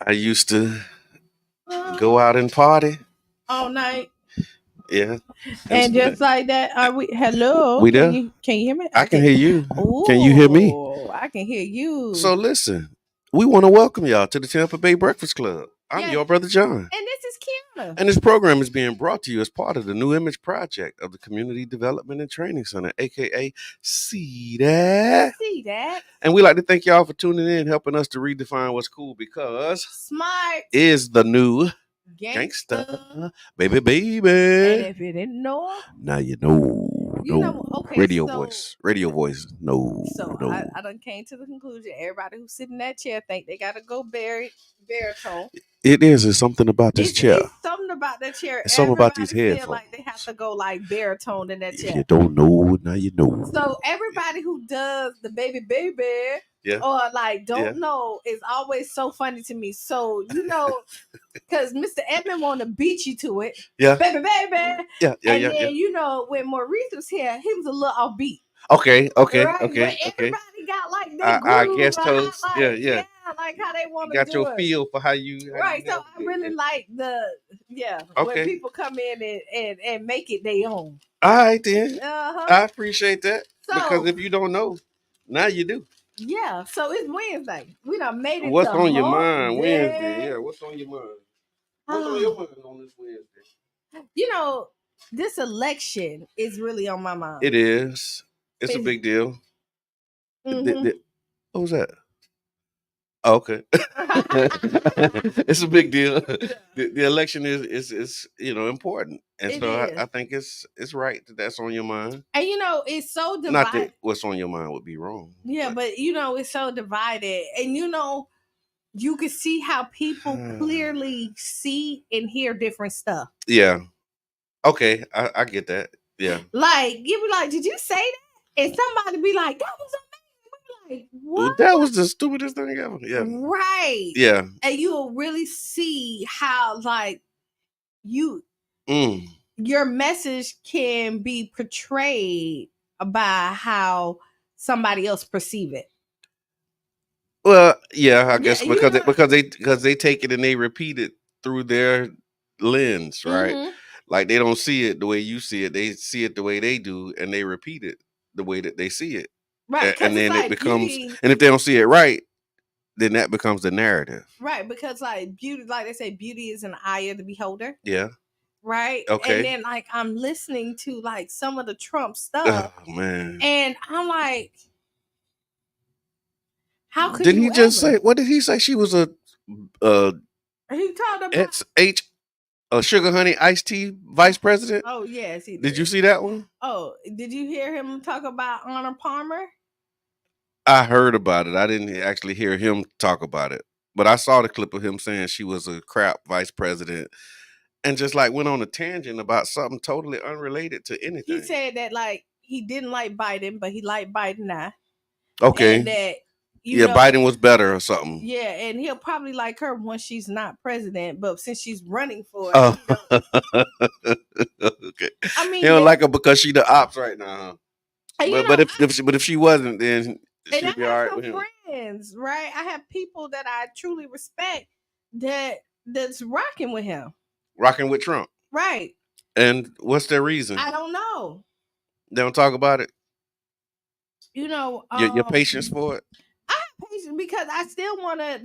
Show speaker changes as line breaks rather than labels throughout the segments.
I used to go out and party.
All night.
Yeah.
And just like that, are we hello?
We
Can
there?
you hear me?
I can hear you. Can you hear me?
Oh, I can hear you.
So listen, we want to welcome y'all to the Tampa Bay Breakfast Club. I'm
Yeah.
your brother John.
And this is Qiana.
And this program is being brought to you as part of the New Image Project of the Community Development and Training Center, aka CDAC.
See that?
And we like to thank y'all for tuning in, helping us to redefine what's cool because
Smart
is the new
gangster.
baby.
And if you didn't know,
Now you know.
okay,
Radio
so-
voice. Radio voice. No.
so I done came to the conclusion everybody who's sitting in that chair think they gotta go baritone.
It is. It's something about this chair.
It's something about that chair.
It's something about these
Everybody feel
headphones.
like they have to go like baritone in that
If
chair.
you don't know, now you know.
So everybody who does the baby
Yeah.
or like don't
Yeah.
know is always so funny to me. So because Mr. Edmond want to beat you to it,
Yeah.
baby,
Yeah.
and then when Maurice was here, he was a little offbeat.
Okay.
Right? But everybody got like their groove,
guess
like,
toast.
like,
Yeah.
like how they want
You
to
got
do
your
it.
feel for how you.
Right, so I really like when
Okay.
people come in and make it their own.
All right then.
Uh-huh.
I appreciate that because
So
if you don't know, now you do.
yeah, so it's Wednesday. We done made it.
What's
to
on your
hump
mind
day.
Wednesday? Yeah. What's on your mind? What's on your mind on this Wednesday?
This election is really on my mind.
It is. It's a big deal.
Mhm.
What was that? Oh, okay. It's a big deal. The election is important, and
It
so
is.
I think it's right that's on your mind.
And it's so divided.
Not that what's on your mind would be wrong.
Yeah, but it's so divided, and you can see how people clearly see and hear different stuff.
Yeah. Okay, I get that. Yeah.
Like you be like, did you say that? And somebody be like, that was amazing. Like, what?
That was the stupidest thing ever. Yeah.
Right.
Yeah.
And you'll really see how like your message can be portrayed by how somebody else perceive it.
Well, yeah, I guess
Yeah,
because they take it and they repeat it through their lens, right?
Mhm.
Like they don't see it the way you see it; they see it the way they do, and they repeat it the way that they see it.
Right,
And then
like
it becomes,
beauty,
and if they don't see it right, then that becomes the narrative.
right? Because like beauty, like they say, beauty is an eye of the beholder.
Yeah.
Right.
Okay.
And then like I'm listening to like some of the Trump stuff.
Oh man.
And I'm like, how could
did
you
he just
ever?
say? What did he say? She was a
He talked about
Sugar Honey Iced Tea Vice President.
Oh yes, he did.
Did you see that one?
Oh, did you hear him talk about Honor Palmer?
I heard about it. I didn't actually hear him talk about it, but I saw the clip of him saying she was a crap vice president, and just like went on a tangent about something totally unrelated to anything.
He said that like he didn't like Biden, but he liked Biden now.
Okay.
And that
Biden was better or something.
Yeah, and he'll probably like her once she's not president, but since she's running for it,
okay.
I mean,
he don't like her because she the ops right now. Huh? But if she wasn't, then she'd be all right with him.
Friends, right? I have people that I truly respect that's rocking with him.
Rocking with Trump.
Right.
And what's their reason?
I don't know.
They don't talk about it? Your patience for it?
I have patience because I still want to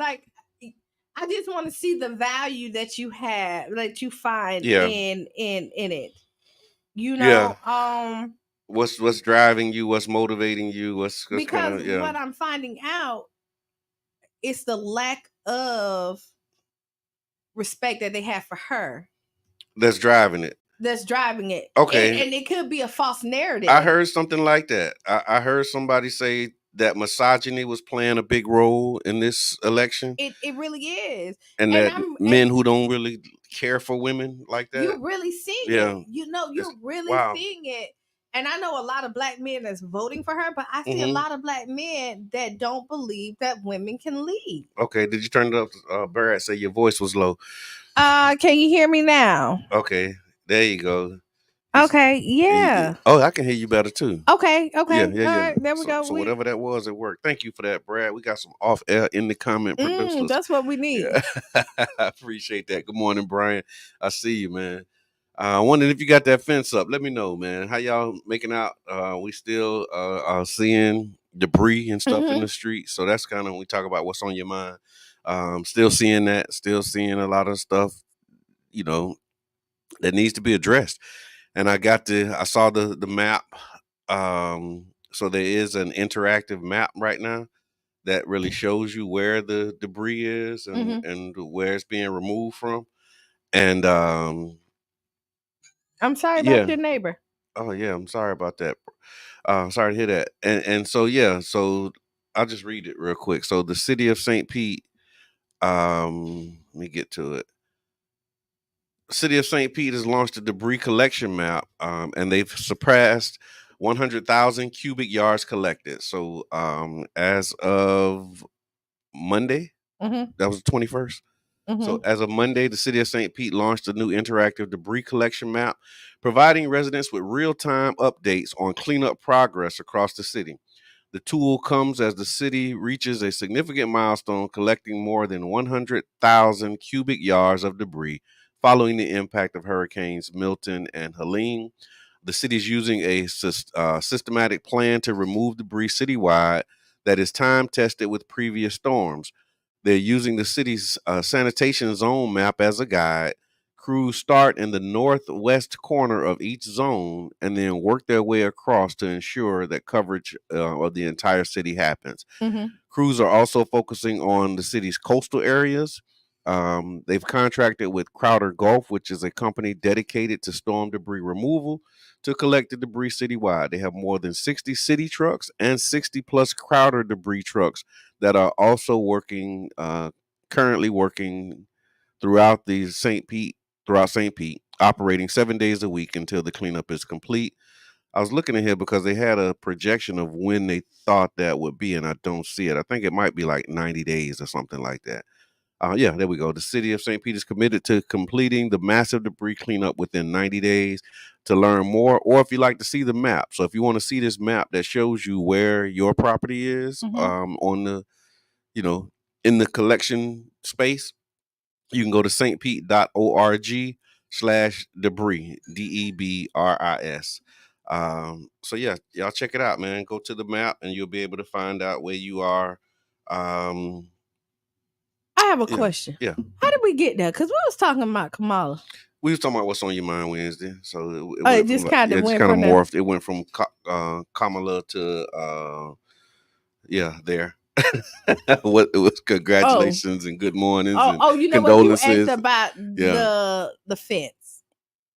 I just want to see the value that you have, that you find in it.
What's driving you? What's motivating you?
Because what I'm finding out is the lack of respect that they have for her.
That's driving it.
Okay. And it could be a false narrative.
I heard something like that. I heard somebody say that misogyny was playing a big role in this election.
It really is.
And that men who don't really care for women like that.
You're really seeing it. You're really seeing it. And I know a lot of black men that's voting for her, but I see a lot of black men that don't believe that women can lead.
Okay, did you turn it up? Barrett said your voice was low.
Can you hear me now?
Okay, there you go.
Okay, yeah.
Oh, I can hear you better too.
Okay,
Yeah,
okay.
yeah,
All
yeah.
right, there we
So,
go.
so whatever that was, it worked. Thank you for that, Brad. We got some off air in the comment producers.
That's what we need.
Yeah, I appreciate that. Good morning, Brian. I see you, man. Wondering if you got that fence up. Let me know, man. How y'all making out? We still are seeing debris and stuff in
Mm-hmm.
the street. So that's kind of when we talk about what's on your mind. Still seeing that. Still seeing a lot of stuff. You know that needs to be addressed. And I saw the map. So there is an interactive map right now that really shows you where the debris is and
Mm-hmm.
and where it's being removed from. And
I'm sorry about
yeah,
your neighbor.
oh yeah, I'm sorry about that. Sorry to hear that. And so yeah, so I'll just read it real quick. So the city of St. Pete, let me get to it. City of St. Pete has launched a debris collection map, and they've surpassed 100,000 cubic yards collected. So as of Monday,
Mm-hmm.
that was the 21st. So,
Mm-hmm.
as of Monday, the city of St. Pete launched a new interactive debris collection map, providing residents with real time updates on cleanup progress across the city. The tool comes as the city reaches a significant milestone, collecting more than 100,000 cubic yards of debris following the impact of hurricanes Milton and Helene. The city is using a systematic plan to remove debris citywide that is time tested with previous storms. They're using the city's sanitation zone map as a guide. Crews start in the northwest corner of each zone and then work their way across to ensure that coverage of the entire city happens.
Mm-hmm.
Crews are also focusing on the city's coastal areas. They've contracted with Crowder Gulf, which is a company dedicated to storm debris removal, to collect the debris citywide. They have more than 60 city trucks and 60 plus Crowder debris trucks that are also working, currently working throughout the St. Pete, throughout St. Pete, operating 7 days a week until the cleanup is complete. I was looking at here because they had a projection of when they thought that would be, and I don't see it. I think it might be like 90 days or something like that. Yeah, there we go. The city of St. Pete is committed to completing the massive debris cleanup within 90 days. To learn more, or if you like to see the map, so if you want to see this map that shows you where your property is,
Mm-hmm.
on the, you know, in the collection space, you can go to stpete.org/debris, DEBRIS. So yeah, y'all check it out, man. Go to the map and you'll be able to find out where you are. Um,
I have a
yeah,
question.
yeah.
How did we get there? Because we was talking about Kamala.
We was talking about what's on your mind Wednesday, so it
Oh, it
went from
just
like,
kind
yeah,
of
it just
went
kind of
from the.
morphed. It went from Kamala to yeah, there. What it was,
Oh,
congratulations and good mornings and
you know what? You asked
condolences.
about
Yeah,
the fence.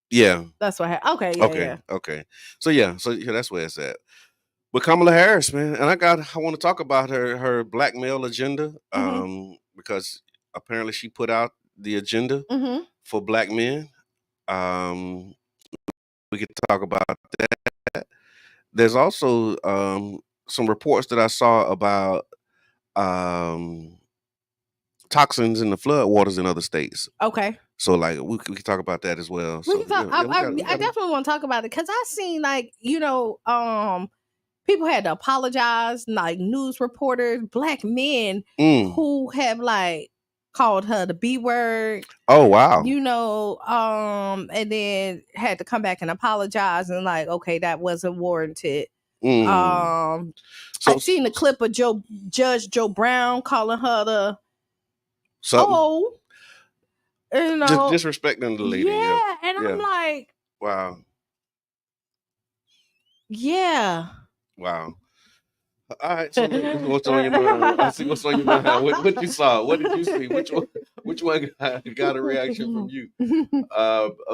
yeah.
That's what happened. Okay, yeah,
Okay,
yeah.
okay. So yeah, so yeah, that's where it's at. But Kamala Harris, man, and I want to talk about her black male agenda,
Mm-hmm.
because apparently she put out the agenda
Mm-hmm.
for black men. Um, we could talk about that. There's also some reports that I saw about um, toxins in the floodwaters in other states.
Okay.
So like we can talk about that as well.
We
So
can talk.
yeah, we
I
got
definitely want to talk about it because I seen like people had to apologize, like news reporters, black men
mm.
who have like called her the B word,
Oh wow.
and then had to come back and apologize and like, okay, that wasn't warranted.
Mm.
Um, I
So
seen the clip of Judge Joe Brown calling her the
something
oh,
just disrespecting the lady. Yeah,
yeah, and I'm
yeah.
like,
Wow,
yeah.
wow. All right. So what's on your mind? I see what's on your mind. What you saw? What did you see? Which one? Which one got a reaction from you?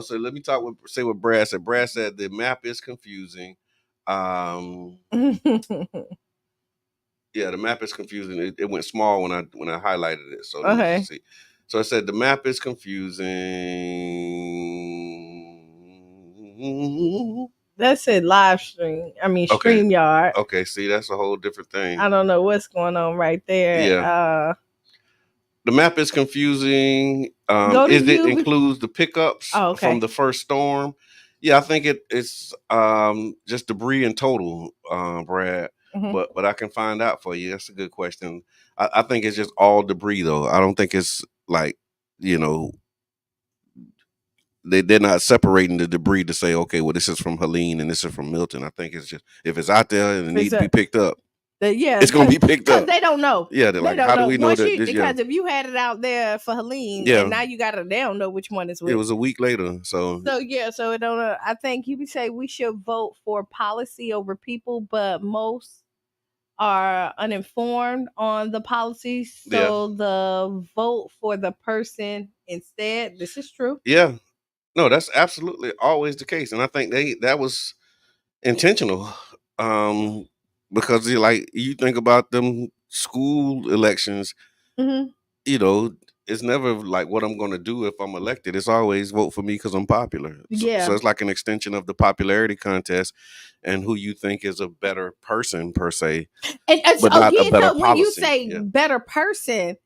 So let me talk with say what Brad said. Brad said the map is confusing. Um, yeah, the map is confusing. It went small when I highlighted it. So let me just
Okay.
see. So I said the map is confusing.
That said live stream. I mean
Okay.
StreamYard.
Okay. See, that's a whole different thing.
I don't know what's going on right there.
Yeah. The map is confusing.
Go to
Is it
you.
includes the pickups
Oh,
from
okay.
the first storm? Yeah, I think it's just debris in total, Brad.
Hmm.
But I can find out for you. That's a good question. I think it's just all debris though. I don't think it's like, you know, they're not separating the debris to say, okay, well, this is from Helene and this is from Milton. I think it's just if it's out there and it need
It's
to be
a,
picked up,
yeah,
it's gonna be picked
because
up.
they don't know.
Yeah, they're
They
like,
don't
how do
know.
we know
Once
that
you
this? Yeah,
because if you had it out there for Helene and
yeah,
now you got it, they don't know which one is
it
which.
was a week later. So
So yeah, so it don't. I think you would say we should vote for policy over people, but most are uninformed on the policy,
yeah,
so the vote for the person instead. This is true.
yeah. No, that's absolutely always the case, and I think that was intentional. Um, because like you think about them school elections,
Hmm.
you know, it's never like what I'm going to do if I'm elected. It's always vote for me because I'm popular. So
Yeah,
it's like an extension of the popularity contest and who you think is a better person per se,
and so
but not a
yeah.
better
So when you
policy.
say
Yeah,
better person,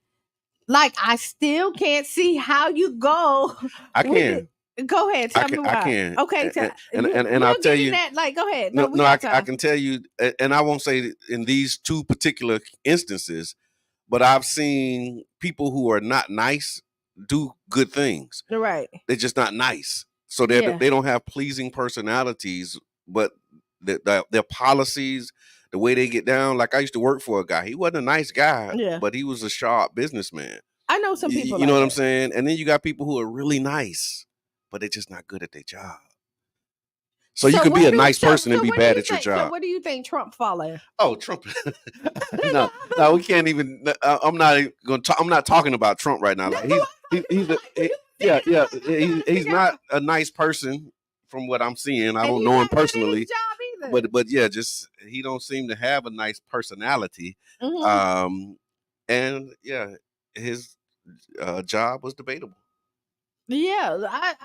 like I still can't see how you go
I
with it.
can,
Go ahead, tell me
I
why.
can,
Okay,
and I'll
we'll
tell
get in
you.
that. Like, go ahead. No,
No,
we
no,
got
I
time.
can tell you, and I won't say in these two particular instances, but I've seen people who are not nice do good things.
Right.
They're just not nice. So
Yeah.
they don't have pleasing personalities, but their policies, the way they get down. Like I used to work for a guy. He wasn't a nice guy,
Yeah.
but he was a sharp businessman.
I know some people
You know
like
what I'm
that.
saying? And then you got people who are really nice, but they're just not good at their job. So you
So
can be
where
a
do
nice person and
so
be
what do
bad
you
at your
think? So
job.
what do you think Trump fall in?
Oh, Trump. No, no, we can't even. I'm not going to. I'm not talking about Trump right now.
That's
Like
what
he's a
like when you
yeah,
said it,
yeah.
I'm trying to
He's
figure out.
not a nice person from what I'm seeing. I
And
don't
he's
know him
not good at his
personally,
job either.
but yeah, just he don't seem to have a nice personality.
Hmm.
Um, and yeah, his job was debatable.
Yeah,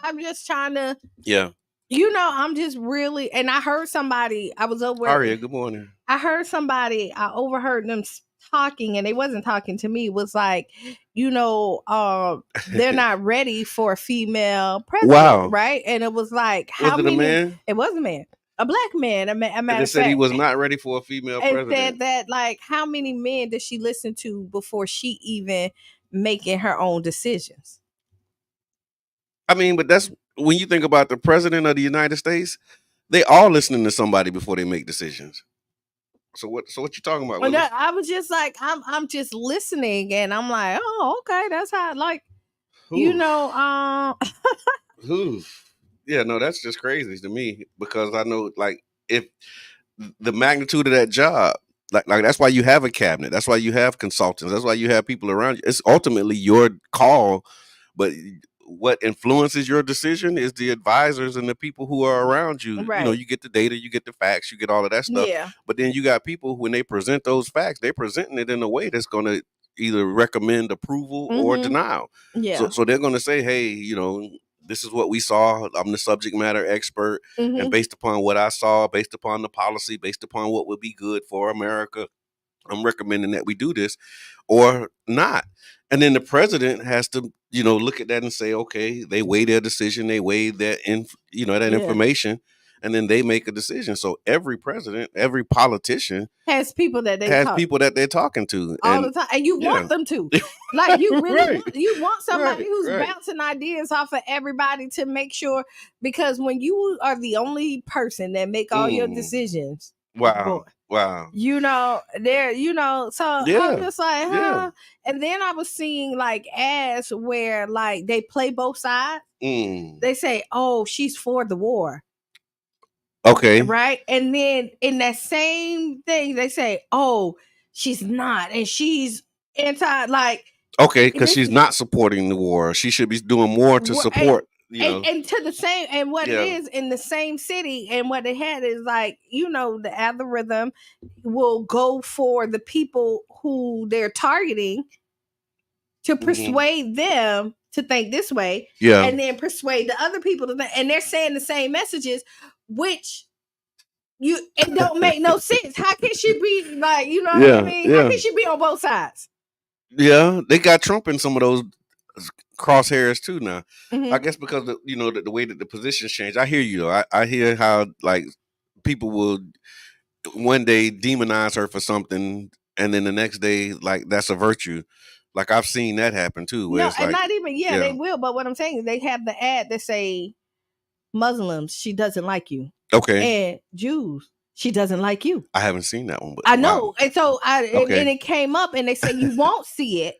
I'm just trying to,
Yeah.
I'm just really, and I heard somebody, I was over,
Aria, good morning.
I heard somebody, I overheard them talking, and they wasn't talking to me. Was like, they're not ready for a female president,
Wow.
right? And it was like,
Was
how
it a
many?
man?
It was a man, a black man. A
And
matter
they
of
said he
fact,
was not ready for a female
and said
president.
that like, how many men does she listen to before she even making her own decisions?
I mean, but that's when you think about the president of the United States, they all listening to somebody before they make decisions. So what? So what you talking about,
And
Willis?
I was just like, I'm just listening, and I'm like, oh, okay, that's how like, you
Who?
know,
Who? Yeah, no, that's just crazy to me because I know, like, if the magnitude of that job, like that's why you have a cabinet. That's why you have consultants. That's why you have people around you. It's ultimately your call, but what influences your decision is the advisors and the people who are around you. You know,
right,
you get the data, you get the facts, you get all of that stuff.
yeah,
But then you got people when they present those facts, they're presenting it in a way that's going to either recommend approval or
mm-hmm,
denial.
yeah,
So they're going to say, hey, this is what we saw. I'm the subject matter expert, and
mm-hmm,
based upon what I saw, based upon the policy, based upon what would be good for America, I'm recommending that we do this or not. And then the president has to, look at that and say, okay, they weigh their decision, they weigh that
yeah.
information, and then they make a decision. So every president, every politician
Has people that they
has
talk
people that they're talking to.
all the
And
time, and you
yeah.
want them to, like, you really
Right.
want somebody
Right.
who's
Right.
bouncing ideas off of everybody to make sure, because when you are the only person that make all your
Mm.
decisions, boy,
Wow. Wow.
so I'm
Yeah.
just like,
Yeah.
huh? And then I was seeing like ads where like they play both sides.
Mm.
They say, oh, she's for the war,
Okay.
right? And then in that same thing, they say, oh, she's not, and she's anti, like,
Okay, because
this,
she's not supporting the war. She should be doing more to
and,
support,
and to the same, and what it
Yeah.
is in the same city, and what they had is like, the algorithm will go for the people who they're targeting to
Mhm.
persuade them to think this way,
Yeah.
and then persuade the other people to think, and they're saying the same messages, which it don't make no sense. How can she be like, what I
Yeah.
mean? How
Yeah.
can she be on both sides?
Yeah. They got Trump in some of those crosshairs too now.
Mhm.
I guess because the way that the positions change. I hear you though. I hear how like people will one day demonize her for something, and then the next day like that's a virtue. Like I've seen that happen too, where
No,
it's
and
like,
not even they will. But what I'm saying is they have the ad that say Muslims, she doesn't like you,
okay,
and Jews, she doesn't like you.
I haven't seen that one, but
I know,
wow,
and so
okay,
and it came up, and they say you won't see it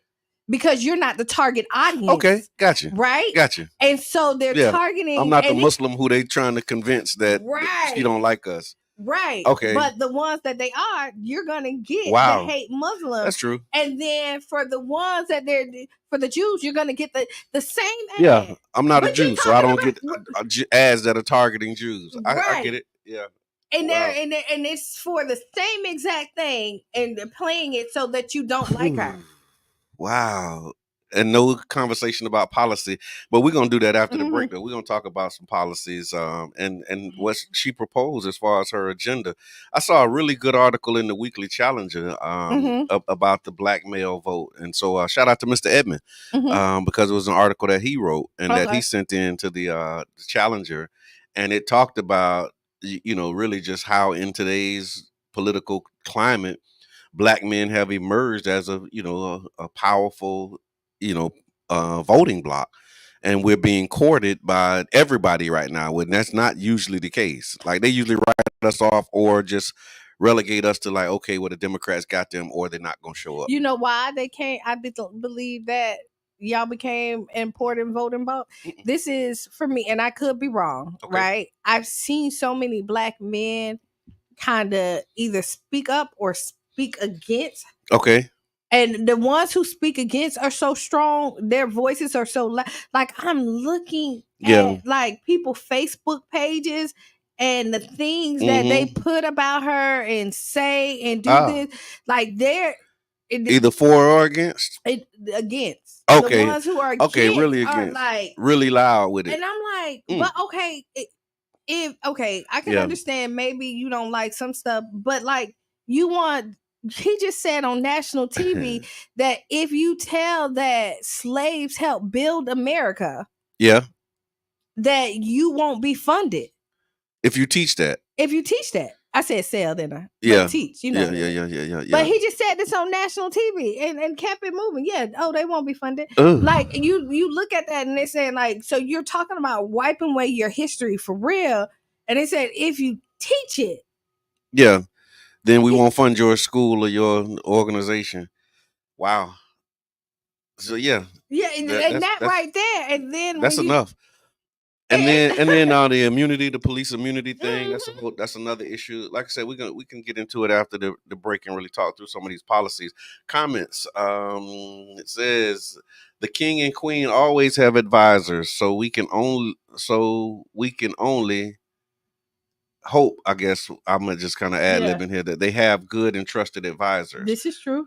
because you're not the target audience.
okay, gotcha,
Right?
gotcha.
And so they're
Yeah,
targeting.
I'm not the
and
Muslim who they trying to convince that she
Right.
don't like us.
Right.
Okay.
But the ones that they are, you're gonna get the
Wow.
hate Muslims.
That's true.
And then for the ones that for the Jews, you're gonna get the same ad.
Yeah, I'm not a
But you're
Jew, so I don't
talking
get ads that are targeting Jews. I
Right.
get it. Yeah.
And
Wow.
and it's for the same exact thing, and they're playing it so that you don't like her.
Wow. And no conversation about policy, but we're gonna do that after the break. Though we're gonna talk about some policies, and what she proposed as far as her agenda. I saw a really good article in the Weekly Challenger about the black male vote, and so shout out to Mr. Edmond because it was an article that he wrote and that he sent in to the Challenger, and it talked about really just how in today's political climate, black men have emerged as a powerful voting bloc, and we're being courted by everybody right now when that's not usually the case. Like they usually write us off or just relegate us to like, okay, well the Democrats got them or they're not gonna show up.
You know why they can't? I believe that y'all became important voting bloc. This is for me, and I could be wrong, right? I've seen so many black men kind of either speak up or speak against.
Okay.
And the ones who speak against are so strong, their voices are so loud. Like I'm looking at like people Facebook pages and the things that they put about her and say and do this. Like they're
either for or against.
Against.
Okay.
The ones who are against
really against.
are like
really loud with it.
And I'm like, but okay, I can understand maybe you don't like some stuff, but like you want. He just said on national TV that if you tell that slaves helped build America, that you won't be funded.
If you teach that.
I said sell, didn't I?
Yeah.
But teach,
Yeah.
But he just said this on national TV and kept it moving. Yeah. Oh, they won't be funded. Like you look at that and they're saying like, so you're talking about wiping away your history for real. And they said if you teach it.
Yeah. Then we won't fund your school or your organization. Wow. So yeah.
Yeah, and that right there. And then
that's enough. And then the police immunity thing, that's another issue. Like I said, we can get into it after the break and really talk through some of these policies. Comments. It says the king and queen always have advisors, so we can only hope, I guess I'm gonna just kind of ad libbing here, that they have good and trusted advisors.
This is true.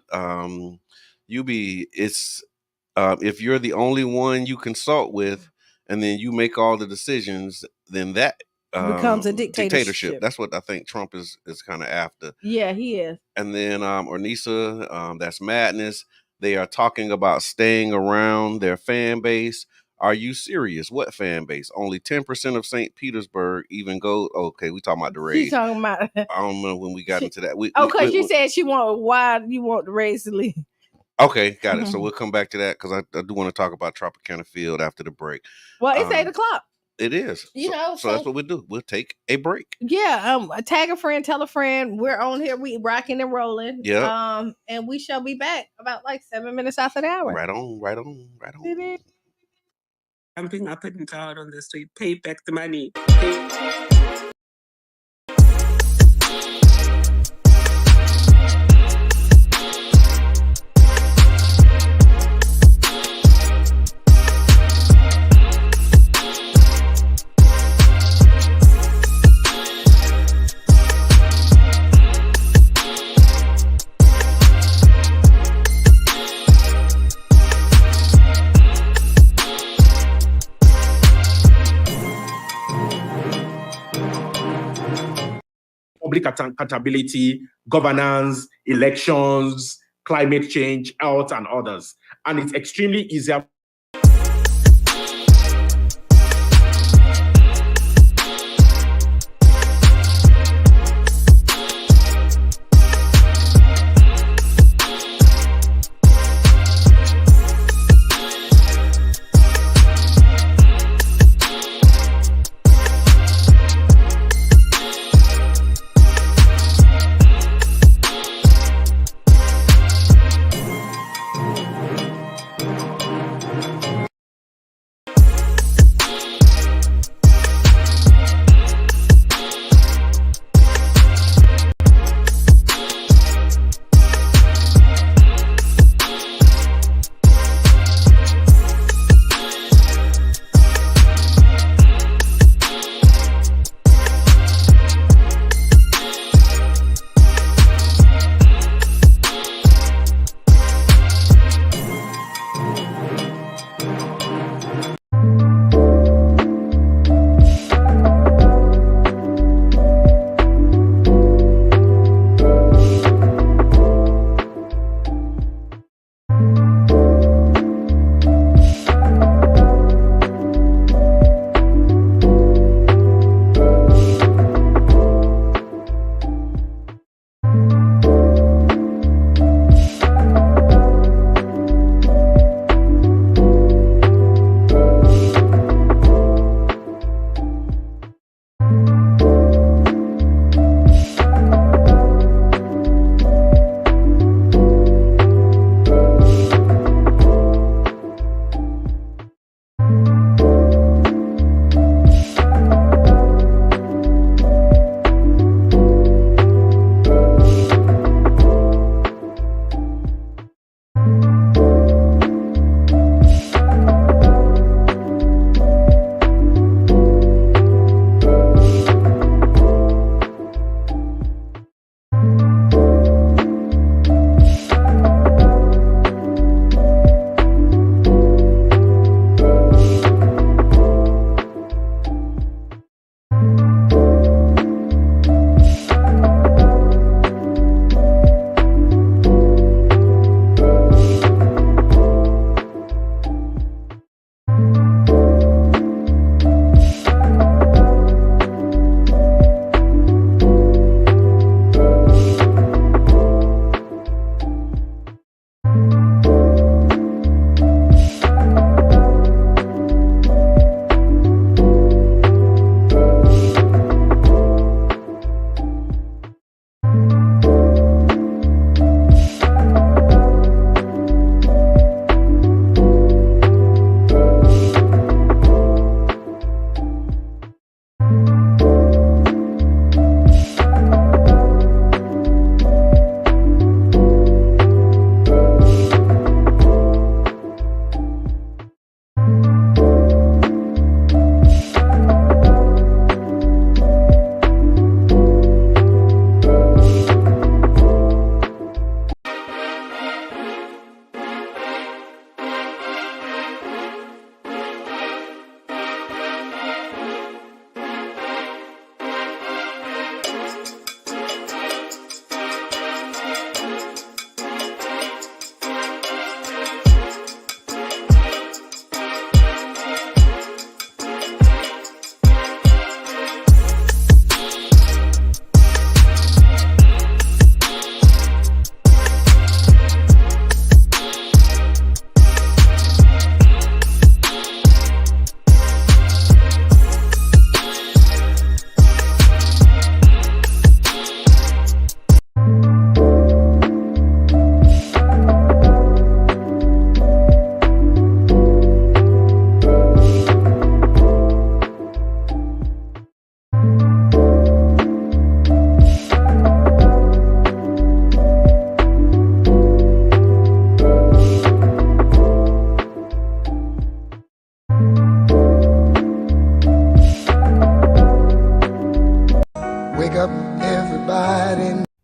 If you're the only one you consult with and then you make all the decisions, then that
becomes a dictatorship.
That's what I think Trump is kind of after.
Yeah, he is.
And then Ornisa, that's madness. They are talking about staying around their fan base. Are you serious? What fan base? Only 10% of St. Petersburg even go. Okay, we talking about the raid.
She's talking about.
I don't know when we got into that.
Because she said she want why you want the raid to leave.
Okay, got it. So we'll come back to that because I do want to talk about Tropicana Field after the break.
Well, it's 8:00.
It is. So that's what we'll do. We'll take a break.
Yeah. Tag a friend, tell a friend. We're on here. We rocking and rolling.
Yeah.
And we shall be back about like 7 minutes after the hour.
Right on.
Jumping up and down on the street, pay back the money.
Public accountability, governance, elections, climate change, health, and others. And it's extremely easier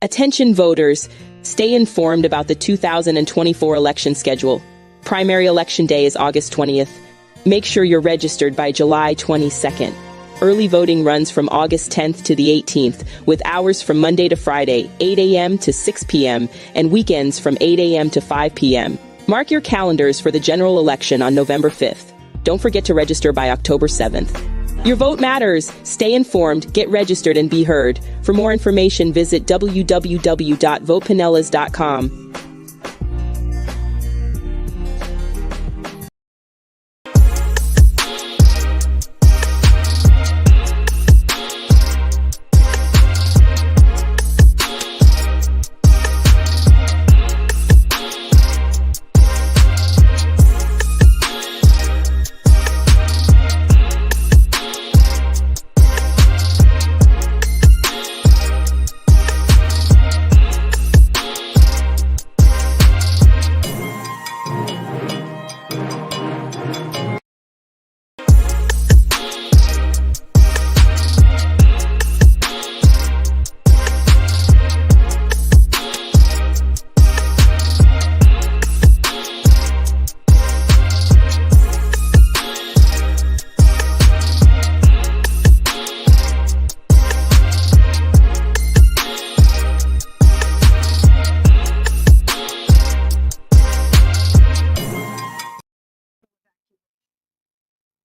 Attention voters, stay informed about the 2024 election schedule. Primary election day is August 20th. Make sure you're registered by July 22nd. Early voting runs from August 10th to the 18th, with hours from Monday to Friday, 8 a.m. to 6 p.m., and weekends from 8 a.m. to 5 p.m. Mark your calendars for the general election on November 5th. Don't forget to register by October 7th. Your vote matters. Stay informed, get registered, and be heard. For more information, visit www.votepinellas.com.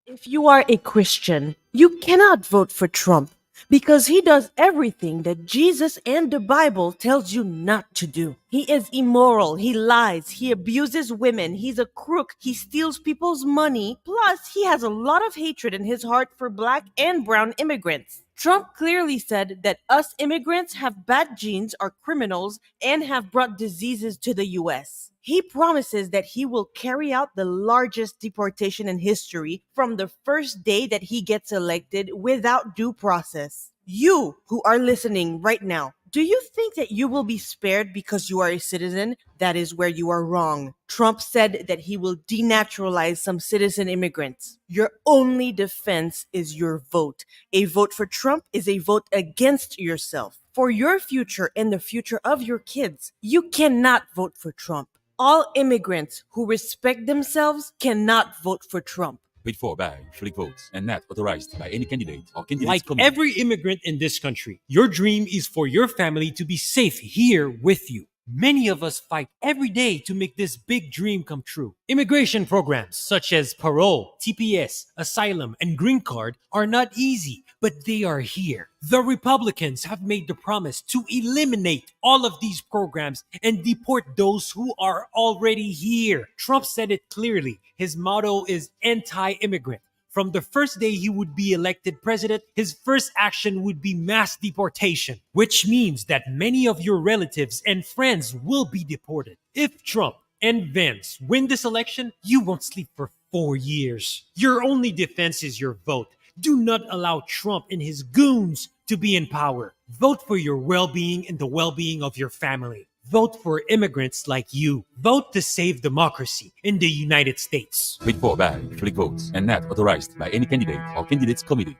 If you are a Christian, you cannot vote for Trump because he does everything that Jesus and the Bible tells you not to do. He is immoral, he lies, he abuses women, he's a crook, he steals people's money, plus he has a lot of hatred in his heart for black and brown immigrants. Trump clearly said that us immigrants have bad genes, are criminals, and have brought diseases to the US. He promises that he will carry out the largest deportation in history from the first day that he gets elected without due process. You who are listening right now, do you think that you will be spared because you are a citizen? That is where you are wrong. Trump said that he will denaturalize some citizen immigrants. Your only defense is your vote. A vote for Trump is a vote against yourself. For your future and the future of your kids, you cannot vote for Trump. All immigrants who respect themselves cannot vote for Trump.
Paid for by Flick Votes and not authorized by any candidate or candidate's
Like
committee.
every immigrant in this country, your dream is for your family to be safe here with you. Many of us fight every day to make this big dream come true. Immigration programs such as parole, TPS, asylum, and green card are not easy, but they are here. The Republicans have made the promise to eliminate all of these programs and deport those who are already here. Trump said it clearly. His motto is anti-immigrant. From the first day he would be elected president, his first action would be mass deportation, which means that many of your relatives and friends will be deported. If Trump and Vance win this election, you won't sleep for 4 years. Your only defense is your vote. Do not allow Trump and his goons to be in power. Vote for your well-being and the well-being of your family. Vote for immigrants like you. Vote to save democracy in the United States.
Paid for by Flick Votes and not authorized by any candidate or candidate's committee.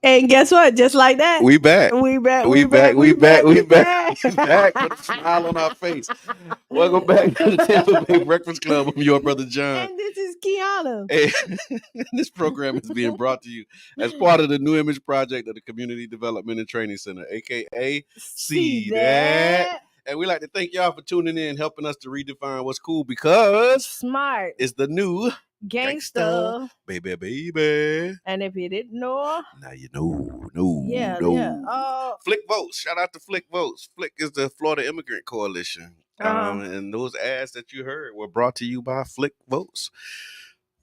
And guess what? Just like that,
We back.
We back.
We back. We back. We back. We back with a smile on our face. Welcome back to the Tampa Bay Breakfast Club. I'm your brother John.
And this is Qiana.
Hey, this program is being brought to you as part of the New Image Project of the Community Development and Training Center, aka See That. And we like to thank y'all for tuning in, helping us to redefine what's cool because
Smart.
it's the new
Gangsta.
baby.
And if you didn't know,
Now you know.
yeah.
Flick Votes. Shout out to Flick Votes. Flick is the Florida Immigrant Coalition. And those ads that you heard were brought to you by Flick Votes.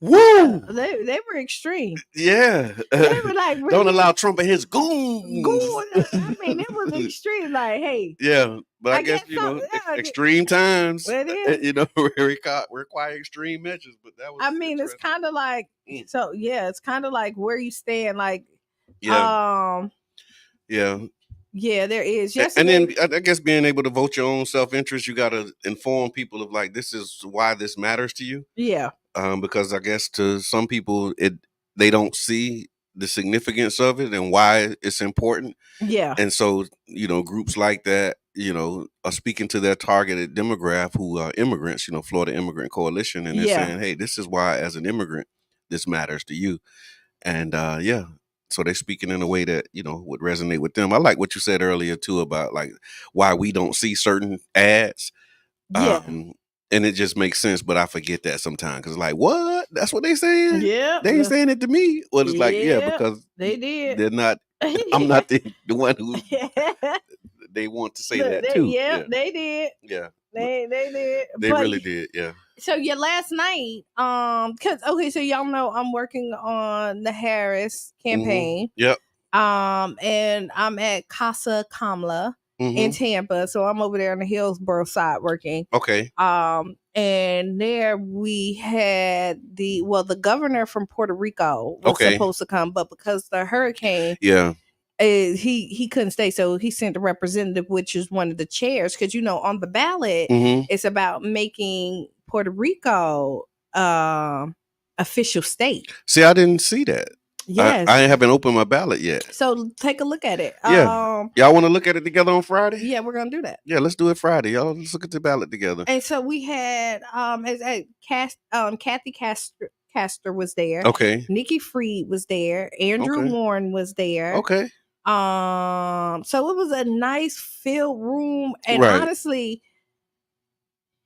Woo!
They were extreme.
Yeah.
They were like, really,
don't allow Trump and his goons.
I mean, it was extreme. Like, hey.
Yeah, but I guess, extreme times,
It is.
require extreme measures. But that was.
I mean, it's kind of like, so yeah, it's kind of like where you stand. Like,
yeah.
Yeah, there is.
And then I guess being able to vote your own self-interest, you got to inform people of like, this is why this matters to you.
Yeah.
Because I guess to some people, they don't see the significance of it and why it's important.
Yeah.
And so, groups like that, are speaking to their targeted demographic who are immigrants, Florida Immigrant Coalition, and they're saying, hey, this is why as an immigrant, this matters to you. And so they're speaking in a way that, would resonate with them. I like what you said earlier too about like why we don't see certain ads.
Yeah.
And it just makes sense, but I forget that sometimes because like, what? That's what they saying?
Yeah.
They ain't saying it to me. Well, it's like, yeah, because
they did.
they're not. I'm not the one who they want to say that too.
Yeah, they did.
Yeah,
they did.
They really did. Yeah.
So last night, so y'all know I'm working on the Harris campaign.
Yep.
And I'm at Casa Kamala in Tampa, so I'm over there on the Hillsborough side working.
Okay.
And there we had the governor from Puerto Rico was supposed to come, but because the hurricane, he couldn't stay, so he sent a representative, which is one of the chairs, because on the ballot it's about making Puerto Rico official state.
See, I didn't see that.
Yes.
I haven't opened my ballot yet.
So take a look at it.
Yeah. Y'all want to look at it together on Friday?
Yeah, we're gonna do that.
Yeah, let's do it Friday, y'all. Let's look at the ballot together.
And so we had Kathy Castor was there.
Okay.
Nikki Fried was there. Andrew Warren was there.
Okay.
So it was a nice filled room, and honestly,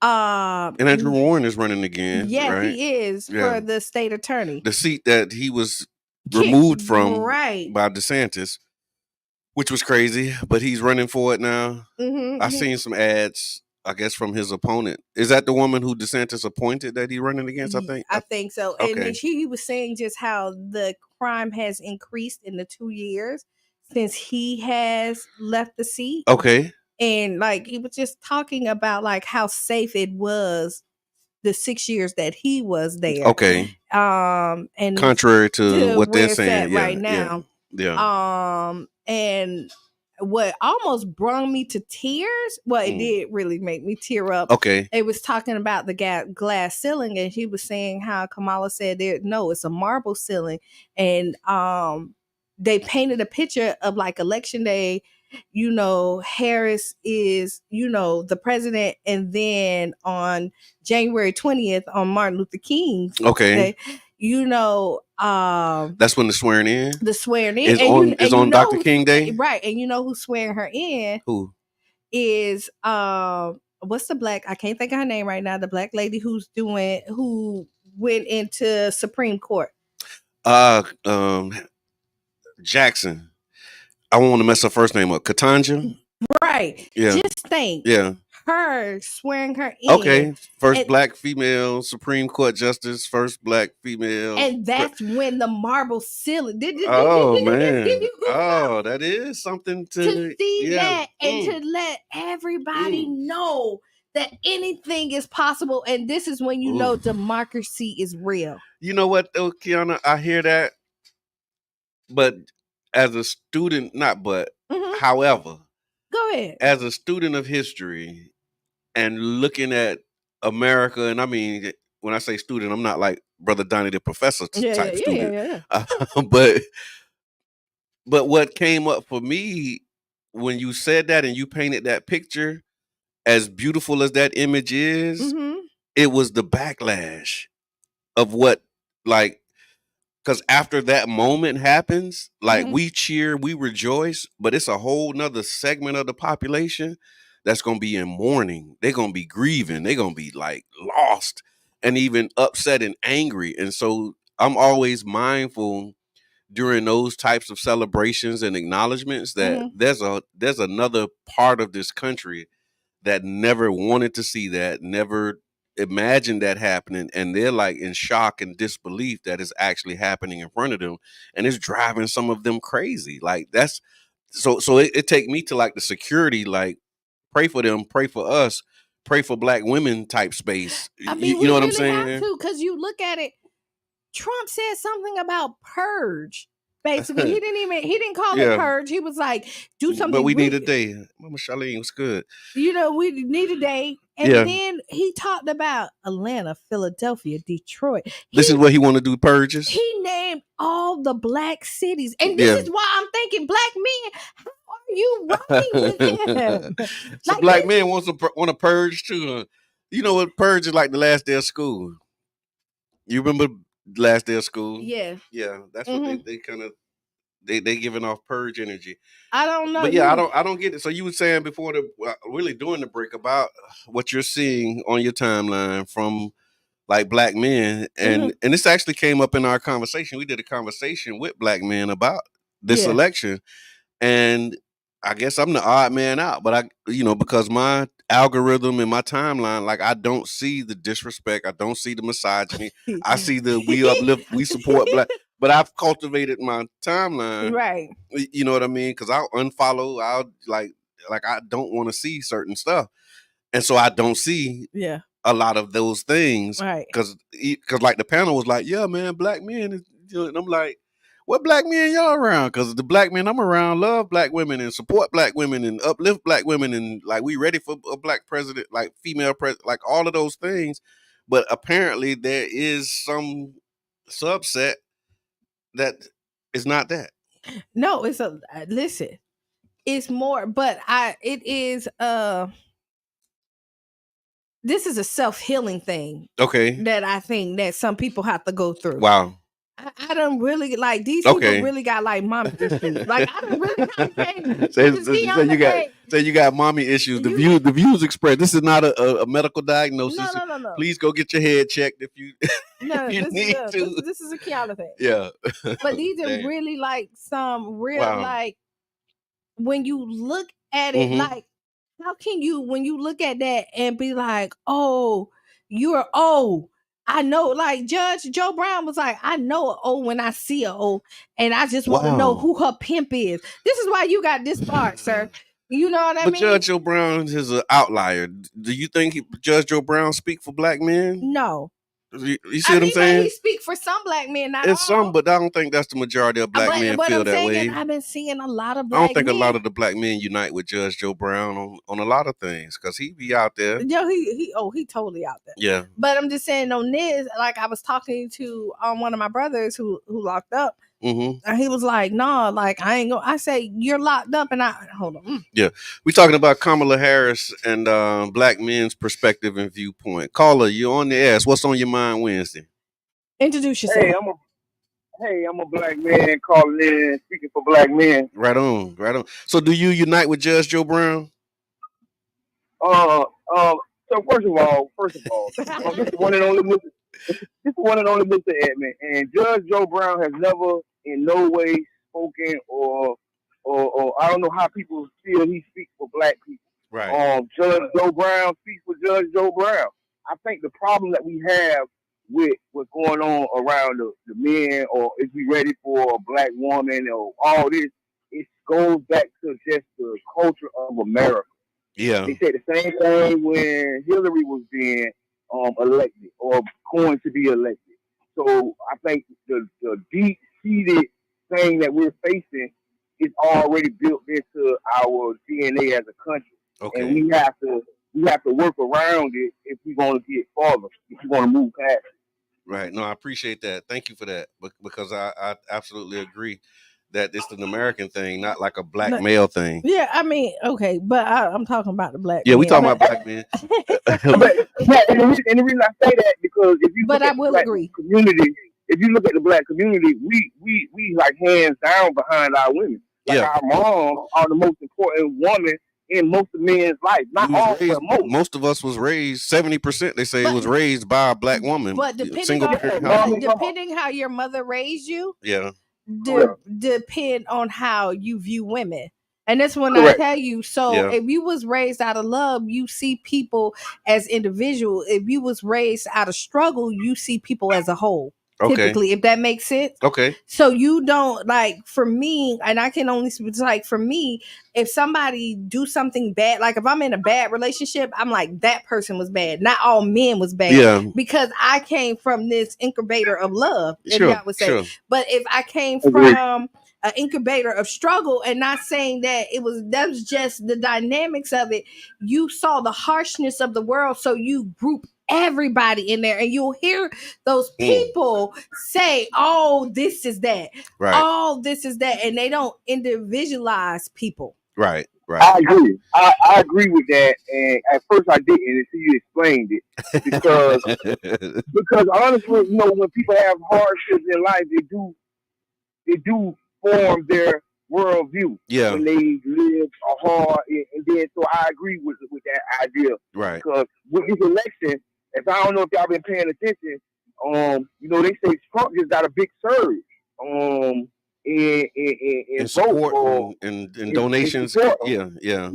and Andrew Warren is running again.
Yeah,
right?
he is for the state attorney.
The seat that he was removed from by DeSantis, which was crazy, but he's running for it now. I seen some ads, I guess, from his opponent. Is that the woman who DeSantis appointed that he's running against? I think
so.
Okay.
And then he was saying just how the crime has increased in the 2 years since he has left the seat.
Okay.
And like he was just talking about like how safe it was the 6 years that he was there.
Okay.
And
contrary to what they're saying
right now.
Yeah.
And what almost brought me to tears, it did really make me tear up.
Okay.
It was talking about the glass ceiling, and he was saying how Kamala said it's a marble ceiling. And they painted a picture of like election day, Harris is, the president, and then on January 20th on Martin Luther King's day,
that's when the swearing in is on Dr. King Day,
right? And who's swearing her in?
Who
is what's the black? I can't think of her name right now. The black lady who went into Supreme Court.
Jackson. I won't want to mess her first name up. Katanja.
Right.
Yeah.
Just think.
Yeah.
Her swearing her in.
Okay. First black female Supreme Court justice. First black female.
And that's when the marble ceiling.
Oh man. Oh, that is something
to see that and to let everybody know that anything is possible. And this is when you know democracy is real.
You know what though, Qiana? I hear that. But as a student, however,
go ahead.
As a student of history and looking at America, and I mean, when I say student, I'm not like Brother Donnie the Professor type student. But what came up for me when you said that and you painted that picture, as beautiful as that image is, it was the backlash of what, like, because after that moment happens, like we cheer, we rejoice, but it's a whole nother segment of the population that's going to be in mourning. They're going to be grieving. They're going to be like lost and even upset and angry. And so I'm always mindful during those types of celebrations and acknowledgments that there's another part of this country that never wanted to see that, never imagined that happening, and they're like in shock and disbelief that it's actually happening in front of them, and it's driving some of them crazy. Like that's so it take me to like the security, like pray for them, pray for us, pray for black women type space.
I mean,
you know what I'm saying?
Because you look at it, Trump said something about purge. Basically, he didn't call it purge. He was like, do something.
But we need a day. Mama Charlene was good.
We need a day And then he talked about Atlanta, Philadelphia, Detroit.
This is what he want to do, purges.
He named all the black cities. And this is why I'm thinking, black men, how are you riding with him?
So like black men want to purge too. You know what purge is like? The last day of school. You remember the last day of school?
Yeah.
Yeah. That's what they kind of they giving off purge energy.
I don't know.
But yeah, I don't get it. So you were saying before really doing the break about what you're seeing on your timeline from like black men, and this actually came up in our conversation. We did a conversation with black men about this election, and I guess I'm the odd man out, but because my algorithm and my timeline, like I don't see the disrespect, I don't see the misogyny, I see the we uplift, we support black, but I've cultivated my timeline,
right?
You know what I mean? Because I'll unfollow, I'll like I don't want to see certain stuff, and so I don't see a lot of those things,
right?
Because like the panel was like, yeah, man, black men, and I'm like, what black men y'all around? Because the black men I'm around love black women and support black women and uplift black women, and like we ready for a black president, like female president, like all of those things. But apparently there is some subset that is not that.
No, it's listen, it's more, but it is this is a self-healing thing.
Okay.
That I think that some people have to go through.
Wow.
I don't really like these people really got like mommy issues. Like I don't really
say you got mommy issues. The views expressed. This is not a medical diagnosis.
No.
Please go get your head checked if you need to.
This is a Qiana thing.
Yeah.
But these are really like some real like when you look at it, like how can you when you look at that and be like, oh, you're I know, like Judge Joe Brown was like, I know an O when I see an O, and I just want to know who her pimp is. This is why you got this part, sir. You know what I mean?
But Judge Joe Brown is an outlier. Do you think Judge Joe Brown speak for black men?
No.
You see what I'm saying?
He speak for some black men, not
it's
all.
some, but I don't think that's the majority of black men feel that way.
I've been seeing a lot of black
I don't think
men.
a lot of the black men unite with Judge Joe Brown on a lot of things because he be out there.
Yo, he totally out there.
Yeah.
But I'm just saying on this, like I was talking to one of my brothers who locked up. And he was like, "No, like I ain't gonna." I say, "You're locked up," and hold on.
Yeah, we talking about Kamala Harris and black men's perspective and viewpoint. Caller, you on the ass? What's on your mind Wednesday?
Introduce yourself.
I'm a black man calling in, speaking for black men.
Right on. So, do you unite with Judge Joe Brown?
So first of all, this is one and only Mr. Edmund, and Judge Joe Brown has never in no way spoken or I don't know how people feel he speaks for black people.
Right.
Judge Joe Brown speaks for Judge Joe Brown. I think the problem that we have with what's going on around the men, or is we ready for a black woman, or all this, it goes back to just the culture of America.
Yeah.
They said the same thing when Hillary was being elected or going to be elected. So I think the deep-seated thing that we're facing is already built into our DNA as a country.
Okay.
And we have to work around it if we're going to get farther, if we're going to move past it.
Right. No, I appreciate that. Thank you for that. Because I absolutely agree that it's an American thing, not like a black male thing.
Yeah, I mean, okay, but I'm talking about the black.
Yeah, we talking about black men.
and the reason I say that because if you look at the black community, if you look at the black community, we like hands down behind our women. Like our moms are the most important woman in most of men's life. Not all, but most.
Most of us was raised 70%. They say it was raised by a black woman.
But depending how your mother raised you, depend on how you view women. And that's when I tell you. So if you was raised out of love, you see people as individual. If you was raised out of struggle, you see people as a whole. Typically, if that makes sense.
Okay.
So you don't like, for me, and I can only speak, like for me, if somebody do something bad, like if I'm in a bad relationship, I'm like, that person was bad. Not all men was bad.
Yeah.
Because I came from this incubator of love, if y'all would say.
Sure.
But if I came from an incubator of struggle, and not saying that that was just the dynamics of it. You saw the harshness of the world, so you group everybody in there, and you'll hear those people say, "Oh, this is that.
Right.
Oh, this is that," and they don't individualize people.
Right.
I agree. I agree with that. And at first I didn't until you explained it. Because honestly, when people have hardships in life, they do form their worldview.
Yeah.
When they live hard, and then so I agree with that idea.
Right.
Because with this election, if I don't know if y'all been paying attention, they say Trump just got a big surge. In
support and donations. Yeah.
Yes,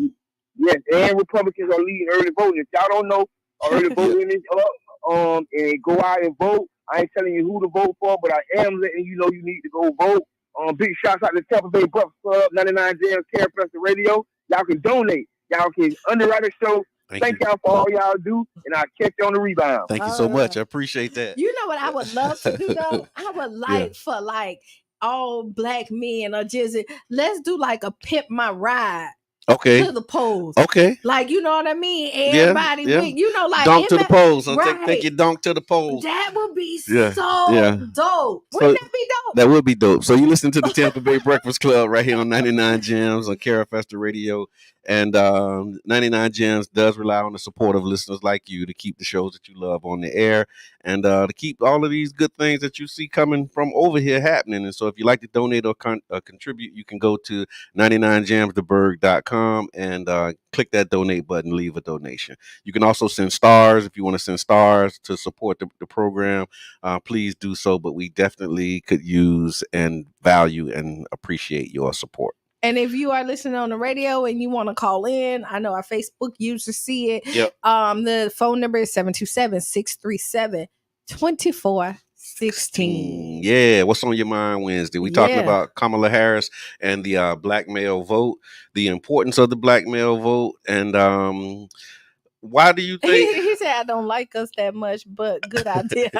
and Republicans are leading early voting. If y'all don't know, early voting is up. And go out and vote. I ain't telling you who to vote for, but I am letting you know you need to go vote. Big shouts out to Tampa Bay Breakfast Club, 99 Jams, Carefest Radio. Y'all can donate. Y'all can underwrite a show. Thank y'all for all y'all do, and I'll catch you on the rebound.
Thank you so much. I appreciate that.
You know what I would love to do though? I would like for all black men or just let's do like a pimp my ride.
Okay.
To the polls.
Okay.
Like, you know what I mean? Everybody went, like
dunk to the polls.
Right.
Take your dunk to the polls.
That would be so dope. Wouldn't that be dope?
That would be dope. So you listen to the Tampa Bay Breakfast Club right here on 99 Gems on Carafesta Radio. And 99 Gems does rely on the support of listeners like you to keep the shows that you love on the air and to keep all of these good things that you see coming from over here happening. And so if you like to donate or contribute, you can go to 99jamstheberg.com and click that donate button, leave a donation. You can also send stars if you want to send stars to support the program. Please do so, but we definitely could use and value and appreciate your support.
And if you are listening on the radio and you want to call in, I know our Facebook users see it.
Yep.
The phone number is 727-637-2416.
Yeah. What's on your mind Wednesday? We talking about Kamala Harris and the black male vote, the importance of the black male vote, and why do you think
he said I don't like us that much, but good idea.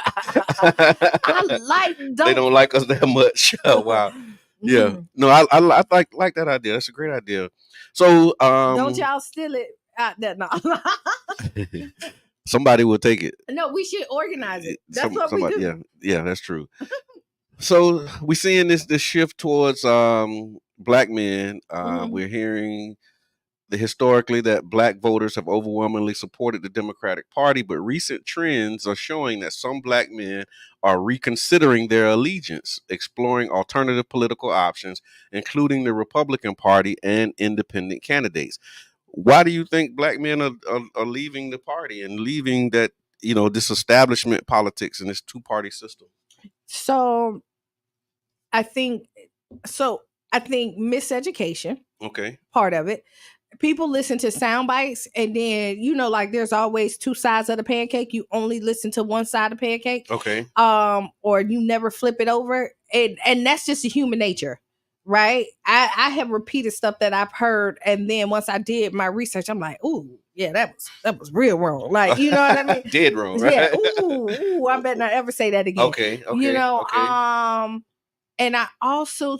They
don't like us that much. Oh, wow. Yeah, no, I like that idea. That's a great idea. So,
don't y'all steal it out there. No,
somebody will take it.
No, we should organize it. That's what we do.
Yeah, that's true. So we're seeing this shift towards black men. We're hearing historically that black voters have overwhelmingly supported the Democratic Party, but recent trends are showing that some black men are reconsidering their allegiance, exploring alternative political options, including the Republican Party and independent candidates. Why do you think black men are leaving the party and leaving that, this establishment politics and this two-party system?
So I think miseducation.
Okay.
Part of it. People listen to sound bites, and then there's always two sides of the pancake. You only listen to one side of the pancake.
Okay.
Or you never flip it over, and that's just a human nature, right? I have repeated stuff that I've heard, and then once I did my research, I'm like, ooh, yeah, that was real wrong. Like, you know what I mean?
Dead wrong, right?
Yeah. Ooh, I better not ever say that again.
Okay.
And I also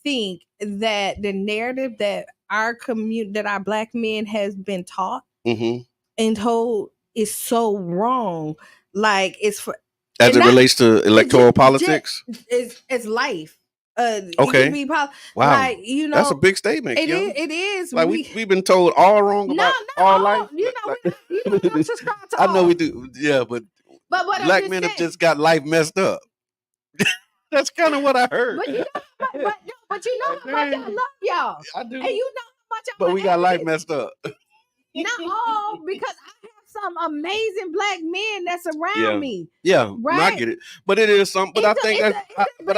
think that the narrative that our community, that our black men has been taught and told is so wrong. Like, it's for
as it relates to electoral politics.
It's life.
Okay. Wow.
Like,
that's a big statement.
It is.
Like we've been told all wrong about our life. I know we do. Yeah, but black men have just got life messed up. That's kind of what I heard.
But you know how much I love y'all.
I do.
And you know how much
But we got life messed up.
Not all, because I have some amazing black men that's around me.
Yeah,
right?
I get it. But it is something. But I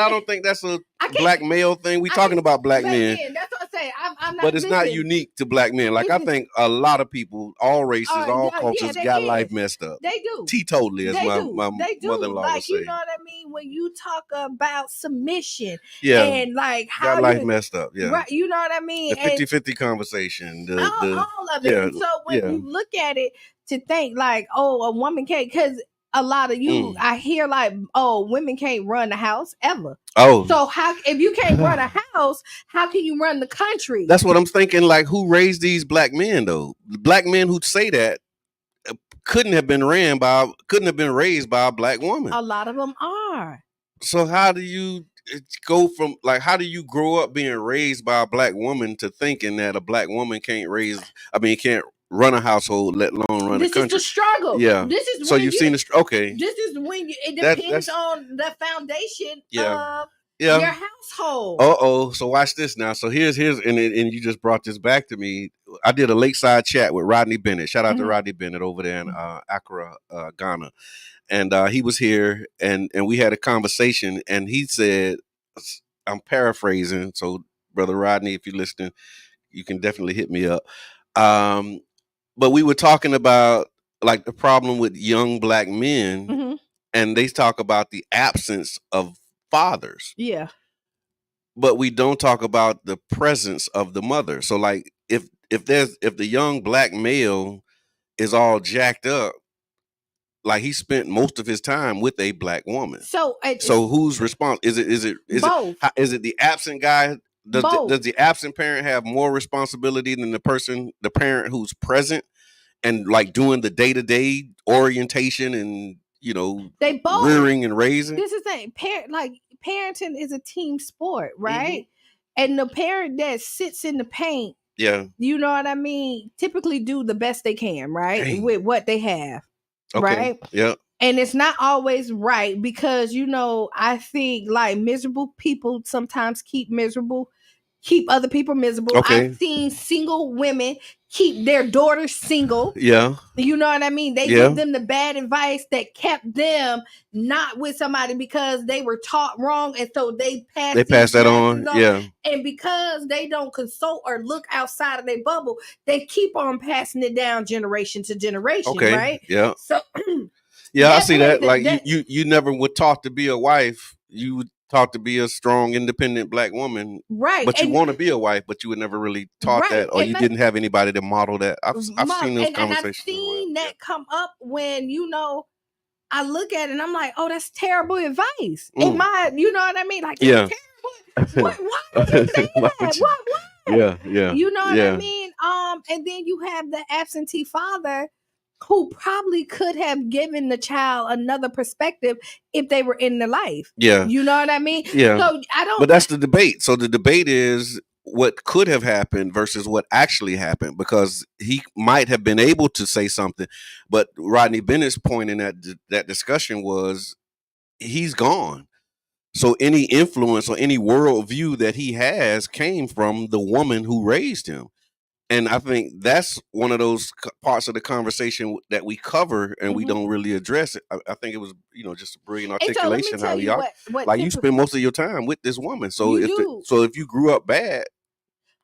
don't think that's a black male thing. We talking about black men.
That's what I say. I'm not.
But it's not unique to black men. Like, I think a lot of people, all races, all cultures, got life messed up.
They do.
Teetotally, as my mother-in-law would say.
You know what I mean? When you talk about submission,
and
like how
got life messed up. Yeah,
right. You know what I mean?
The 50-50 conversation.
All of it. And so when you look at it, to think like, oh, a woman can't, because a lot of you. I hear like, oh, women can't run the house ever.
Oh,
so how if you can't run a house, how can you run the country?
That's what I'm thinking. Like, who raised these black men though? Black men who say that couldn't have been raised by a black woman.
A lot of them are.
So how do you go from like how do you grow up being raised by a black woman to thinking that a black woman can't run a household, let alone run a country?
This is the struggle.
Yeah.
This is
so you've seen the okay.
This is when it depends on the foundation of your household.
So watch this now. So here's and you just brought this back to me. I did a lakeside chat with Rodney Bennett. Shout out to Rodney Bennett over there in Accra, Ghana. And he was here and we had a conversation and he said, I'm paraphrasing. So Brother Rodney, if you're listening, you can definitely hit me up. But we were talking about like the problem with young black men and they talk about the absence of fathers.
Yeah.
But we don't talk about the presence of the mother. So like if the young black male is all jacked up, like he spent most of his time with a black woman. So who's responsible? Is it the absent guy? Does the absent parent have more responsibility than the parent who's present and like doing the day-to-day orientation and
they both
rearing and raising?
This is parenting is a team sport, right? And the parent that sits in the paint, you know what I mean, typically do the best they can, right? With what they have.
Okay.
Right?
Yeah.
And it's not always right because I think like miserable people sometimes keep other people miserable.
Okay.
I've seen single women keep their daughters single.
Yeah.
You know what I mean? They give them the bad advice that kept them not with somebody because they were taught wrong. And so they pass
that on. Yeah.
And because they don't consult or look outside of their bubble, they keep on passing it down generation to generation.
Okay.
Right?
Yeah.
So
yeah, I see that. Like you never were taught to be a wife. You were taught to be a strong, independent black woman.
Right.
But you want to be a wife, but you were never really taught that, or you didn't have anybody to model that. I've seen those conversations.
And I've seen that come up when, I look at it and I'm like, oh, that's terrible advice. You know what I mean? Like, terrible. Why would you say that? What?
Yeah.
You know what I mean? And then you have the absentee father who probably could have given the child another perspective if they were in the life.
Yeah.
You know what I mean?
Yeah.
So
But that's the debate. So the debate is what could have happened versus what actually happened, because he might have been able to say something. But Rodney Bennett's point in that discussion was he's gone. So any influence or any worldview that he has came from the woman who raised him. And I think that's one of those parts of the conversation that we cover and we don't really address it. I think it was, just a brilliant articulation how y'all you spend most of your time with this woman. So if you grew up bad,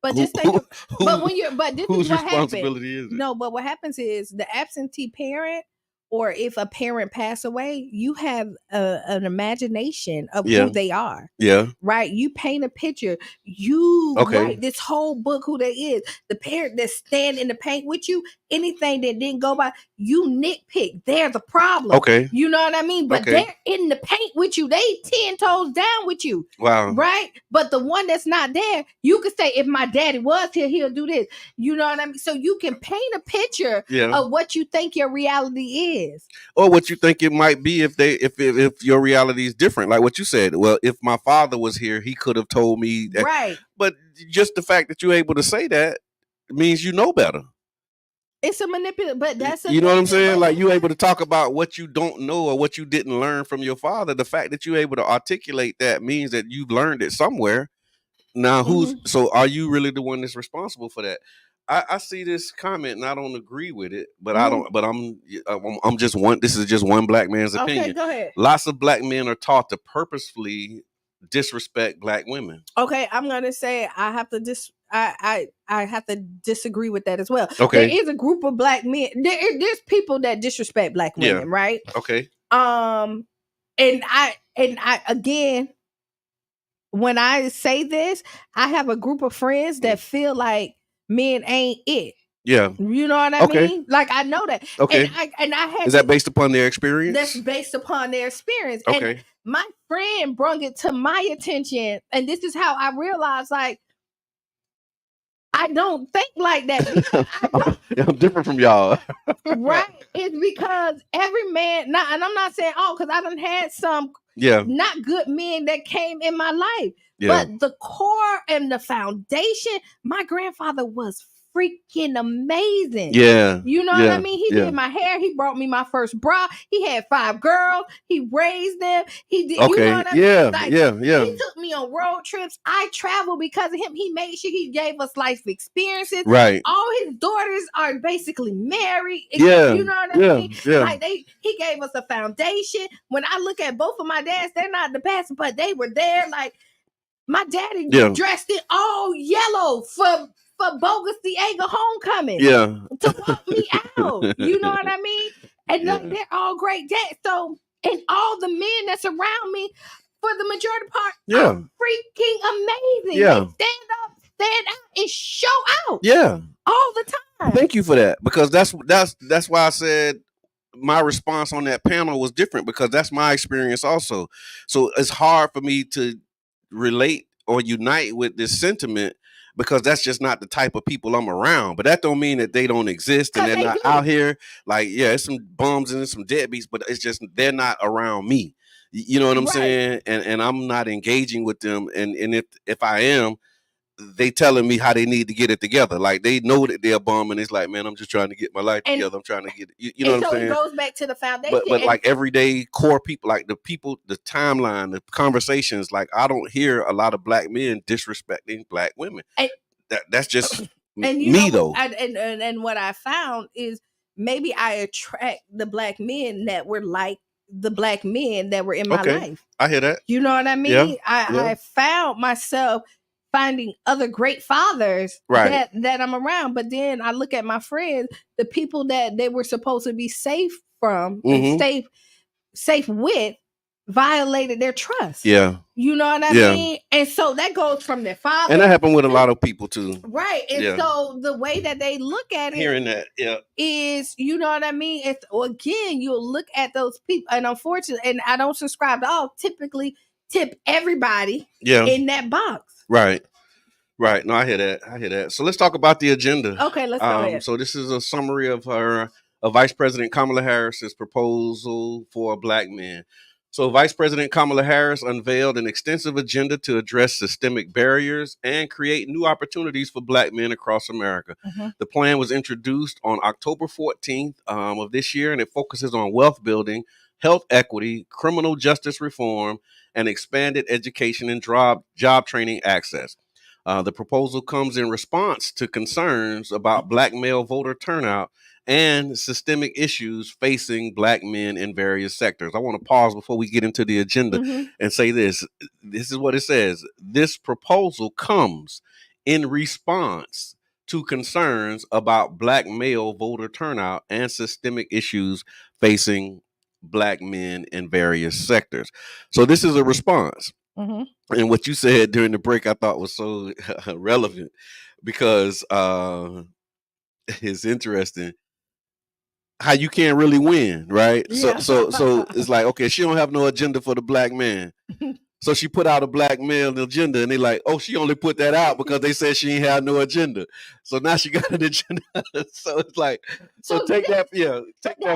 but just think, but this
whose
is what
responsibility
happens.
is it?
No, but what happens is the absentee parent, or if a parent pass away, you have an imagination of who they are.
Yeah.
Right? You paint a picture. You write this whole book who they is. The parent that stand in the paint with you, anything that didn't go by, you nitpick. They're the problem.
Okay.
You know what I mean? But they're in the paint with you. They 10 toes down with you.
Wow.
Right? But the one that's not there, you could say, if my daddy was here, he'll do this. You know what I mean? So you can paint a picture of what you think your reality is.
Or what you think it might be if your reality is different. Like what you said. Well, if my father was here, he could have told me that.
Right.
But just the fact that you're able to say that means you know better.
It's a manipulation, but that's
you know what I'm saying? Like you're able to talk about what you don't know or what you didn't learn from your father. The fact that you're able to articulate that means that you've learned it somewhere. Now, so are you really the one that's responsible for that? I see this comment and I don't agree with it, but I'm just one. This is just one black man's opinion.
Okay, go ahead.
Lots of black men are taught to purposefully disrespect black women.
Okay, I'm gonna say I have to I have to disagree with that as well.
Okay,
there is a group of black men. There's people that disrespect black women, right?
Okay.
And I again, when I say this, I have a group of friends that feel like men ain't it.
Yeah.
You know what I
Okay.
mean? Like I know that.
Okay.
And I had
Is that based upon their experience?
that's based upon their experience. And
Okay.
my friend brought it to my attention, and this is how I realized, like, I don't think like that because I don't.
I'm different from y'all.
Right? It's because every man, not, and I'm not saying because I done had some
Yeah.
not good men that came in my life,
Yeah.
but the core and the foundation, my grandfather was freaking amazing.
Yeah.
You know what I mean? He
Yeah.
did my hair. He brought me my first bra. He had 5 girls. He raised them. He did.
Okay.
You know what I
Yeah.
mean? Like,
Yeah.
he took me on road trips. I traveled because of him. He made sure he gave us life experiences.
Right.
All his daughters are basically married.
Yeah.
You know what I
Yeah.
mean?
Yeah.
Like he gave us a foundation. When I look at both of my dads, they're not the best, but they were there. Like my daddy dressed in all yellow for Bogus Diego homecoming.
Yeah.
To walk me out. You know what I mean? And like they're all great dads. So, and all the men that's around me, for the majority part, are freaking amazing.
Yeah.
They stand up, stand out, and show out.
Yeah.
All the time.
Thank you for that, because that's why I said my response on that panel was different, because that's my experience also. So it's hard for me to relate or unite with this sentiment, because that's just not the type of people I'm around. But that don't mean that they don't exist and they're not out here. Like, yeah, it's some bums and some deadbeats, but it's just they're not around me. You know what I'm saying? And I'm not engaging with them. And if I am, they telling me how they need to get it together. Like they know that they're bum, and it's like, man, I'm just trying to get my life together. I'm trying to get you know what I'm saying?
So it goes back to the foundation.
But like everyday core people, like the people, the timeline, the conversations, like I don't hear a lot of black men disrespecting black women. That's just me though.
And what I found is maybe I attract the black men that were like the black men that were in my life.
I hear that.
You know what I mean?
Yeah.
I found myself finding other great fathers that I'm around. But then I look at my friends, the people that they were supposed to be safe from and safe with, violated their trust.
Yeah.
You know what I mean? And so that goes from their father.
And that happened with a lot of people too.
Right. And so the way that they look at it,
hearing that,
is, you know what I mean? It's, again, you'll look at those people, and unfortunately, and I don't subscribe to all, typically tip everybody in that box.
Right. No, I hear that. So let's talk about the agenda.
Okay, let's go ahead.
So this is a summary of Vice President Kamala Harris's proposal for black men. So Vice President Kamala Harris unveiled an extensive agenda to address systemic barriers and create new opportunities for black men across America. The plan was introduced on October 14th of this year, and it focuses on wealth building, health equity, criminal justice reform, and expanded education and job training access. The proposal comes in response to concerns about black male voter turnout and systemic issues facing black men in various sectors. I want to pause before we get into the agenda and say this. This is what it says. This proposal comes in response to concerns about black male voter turnout and systemic issues facing black men in various sectors. So this is a response. And what you said during the break, I thought was so relevant, because it's interesting how you can't really win, right?
Yeah.
So it's like, okay, she don't have no agenda for the black man. So she put out a black male agenda, and they like, oh, she only put that out because they said she ain't had no agenda. So now she got an agenda. So it's like, take that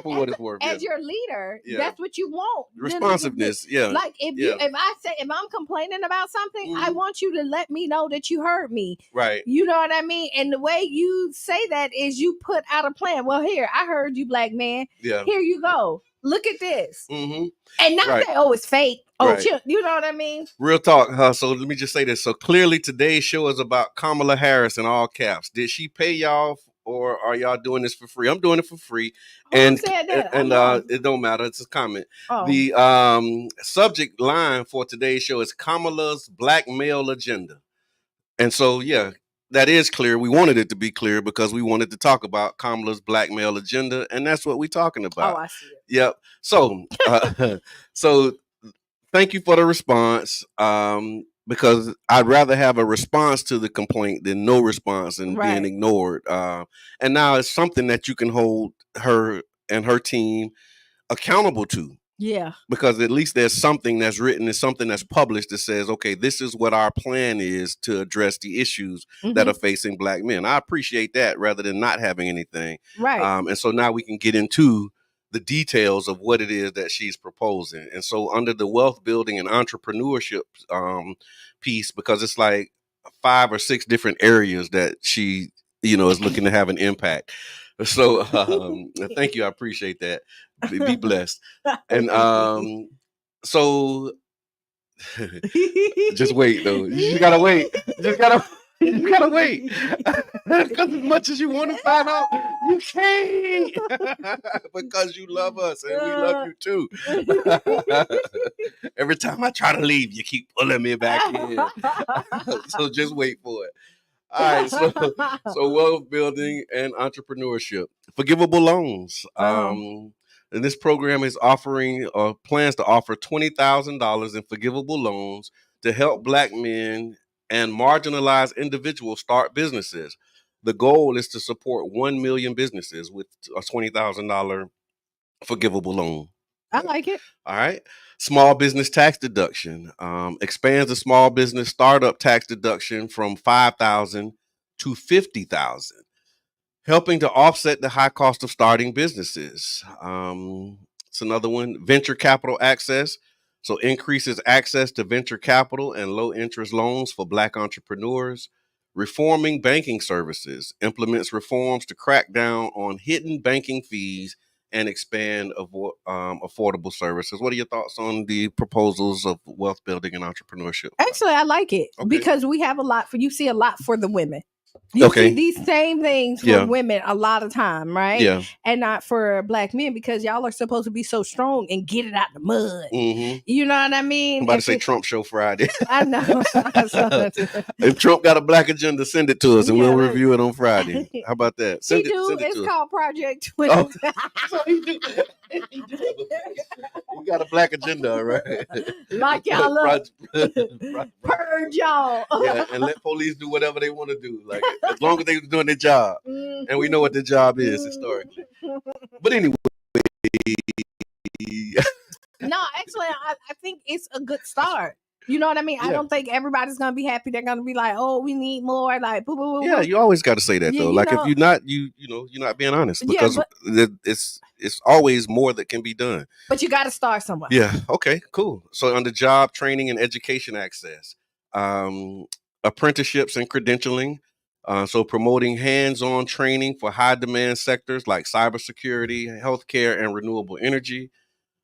for what it's worth.
As your leader, that's what you want.
Responsiveness,
Like if I'm complaining about something, I want you to let me know that you heard me.
Right.
You know what I mean? And the way you say that is you put out a plan. Well, here, I heard you, black man.
Yeah.
Here you go. Look at this. And not say, oh, it's fake. Oh, you know what I mean?
Real talk. So let me just say this. So clearly today's show is about Kamala Harris in all caps. Did she pay y'all, or are y'all doing this for free? I'm doing it for free.
Who said that?
And it don't matter. It's a comment.
Oh.
The subject line for today's show is Kamala's black male agenda. And so, that is clear. We wanted it to be clear because we wanted to talk about Kamala's black male agenda, and that's what we're talking about.
Oh, I see it.
Yep. So, so thank you for the response. because I'd rather have a response to the complaint than no response and being
Right.
ignored. And now it's something that you can hold her and her team accountable to,
Yeah.
because at least there's something that's written and something that's published that says, okay, this is what our plan is to address the issues that are facing Black men. I appreciate that rather than not having anything.
Right.
And so now we can get into the details of what it is that she's proposing. And so under the wealth building and entrepreneurship piece, because it's like 5 or 6 different areas that she, is looking to have an impact. So thank you. I appreciate that. Be blessed. And so just wait though. You just gotta wait. You gotta wait. Because as much as you want to find out, you can't. Because you love us and we love you too. Every time I try to leave, you keep pulling me back in. So just wait for it. All right, so wealth building and entrepreneurship, forgivable loans. And this program is offering plans to offer $20,000 in forgivable loans to help Black men and marginalized individuals start businesses. The goal is to support 1 million businesses with a $20,000 forgivable loan.
I like it.
All right. Small business tax deduction expands the small business startup tax deduction from $5,000 to $50,000, helping to offset the high cost of starting businesses. It's another one. Venture capital access. So increases access to venture capital and low interest loans for Black entrepreneurs. Reforming banking services implements reforms to crack down on hidden banking fees and expand affordable services. What are your thoughts on the proposals of wealth building and entrepreneurship?
Actually, I like it because we have you see a lot for the women. You see these same things for women a lot of time, right?
Yeah.
And not for Black men, because y'all are supposed to be so strong and get it out the mud.
Mm-hmm.
You know what I mean?
I'm about to say Trump Show Friday.
I know.
If Trump got a Black agenda, send it to us and we'll review it on Friday. How about that? Send it
it's
to
called
us.
Project 20.
Oh, so he do. You got a Black agenda, all right?
Lock y'all up. Purge y'all.
Yeah, and let police do whatever they want to do. Like, as long as they're doing their job. And we know what their job is historically. But anyway.
No, actually, I think it's a good start. You know what I mean? Yeah. I don't think everybody's gonna be happy. They're gonna be like, "Oh, we need more." Like, boo, boo, boo.
Yeah, you always got to say that though. Like, if you're not, you're not being honest, because it's always more that can be done.
But you got to start somewhere.
Yeah. Okay. Cool. So under job training and education access, apprenticeships and credentialing. So promoting hands-on training for high demand sectors like cybersecurity, healthcare, and renewable energy.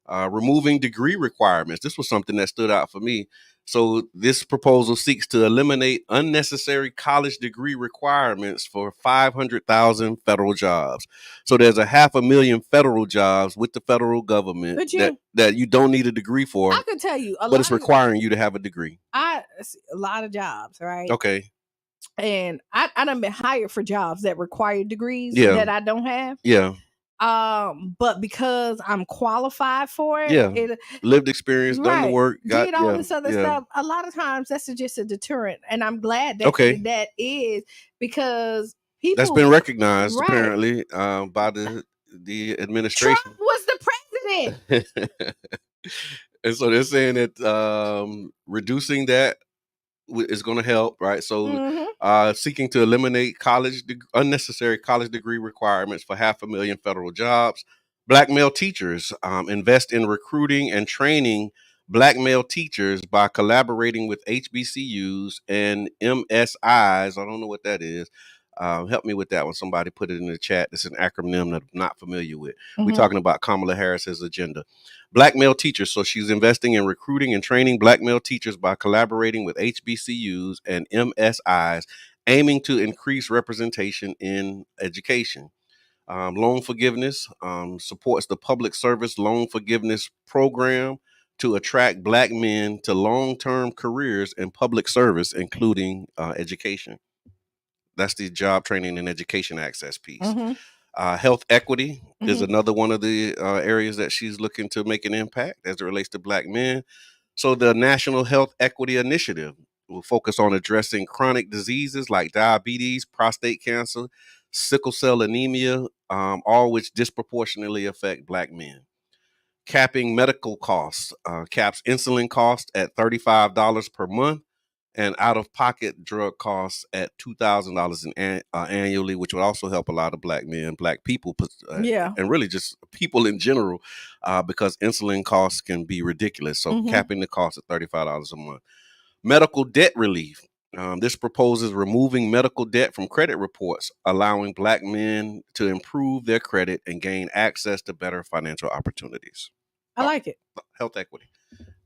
Removing degree requirements. This was something that stood out for me. So this proposal seeks to eliminate unnecessary college degree requirements for 500,000 federal jobs. So there's 500,000 federal jobs with the federal government that you don't need a degree for.
I could tell you,
but it's requiring you to have a degree.
A lot of jobs, right?
Okay.
And I done been hired for jobs that require degrees that I don't have.
Yeah.
But because I'm qualified for it,
lived experience, done the work,
did all this other stuff. A lot of times that's just a deterrent, and I'm glad that that is, because people
that's been recognized apparently by the administration.
Trump was the president,
and so they're saying that reducing that is going to help, right? So seeking to eliminate unnecessary college degree requirements for 500,000 federal jobs. Black male teachers invest in recruiting and training Black male teachers by collaborating with HBCUs and MSIs. I don't know what that is. Help me with that one. Somebody put it in the chat. It's an acronym that I'm not familiar with. We're talking about Kamala Harris's agenda. Black male teachers. So she's investing in recruiting and training Black male teachers by collaborating with HBCUs and MSIs, aiming to increase representation in education. Loan forgiveness supports the public service loan forgiveness program to attract Black men to long-term careers in public service, including education. That's the job training and education access piece. Health equity is another one of the areas that she's looking to make an impact as it relates to Black men. So the National Health Equity Initiative will focus on addressing chronic diseases like diabetes, prostate cancer, sickle cell anemia, all which disproportionately affect Black men. Capping medical costs, caps insulin costs at $35 per month and out-of-pocket drug costs at $2,000 annually, which would also help a lot of Black men, Black people,
Yeah.
and really just people in general, because insulin costs can be ridiculous. So capping the cost at $35 a month. Medical debt relief. This proposes removing medical debt from credit reports, allowing Black men to improve their credit and gain access to better financial opportunities.
I like it.
Health equity.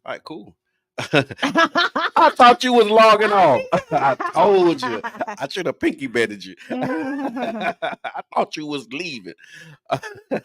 All right, cool. I thought you was logging off. I told you. I should have pinky betted you. I thought you was leaving.
And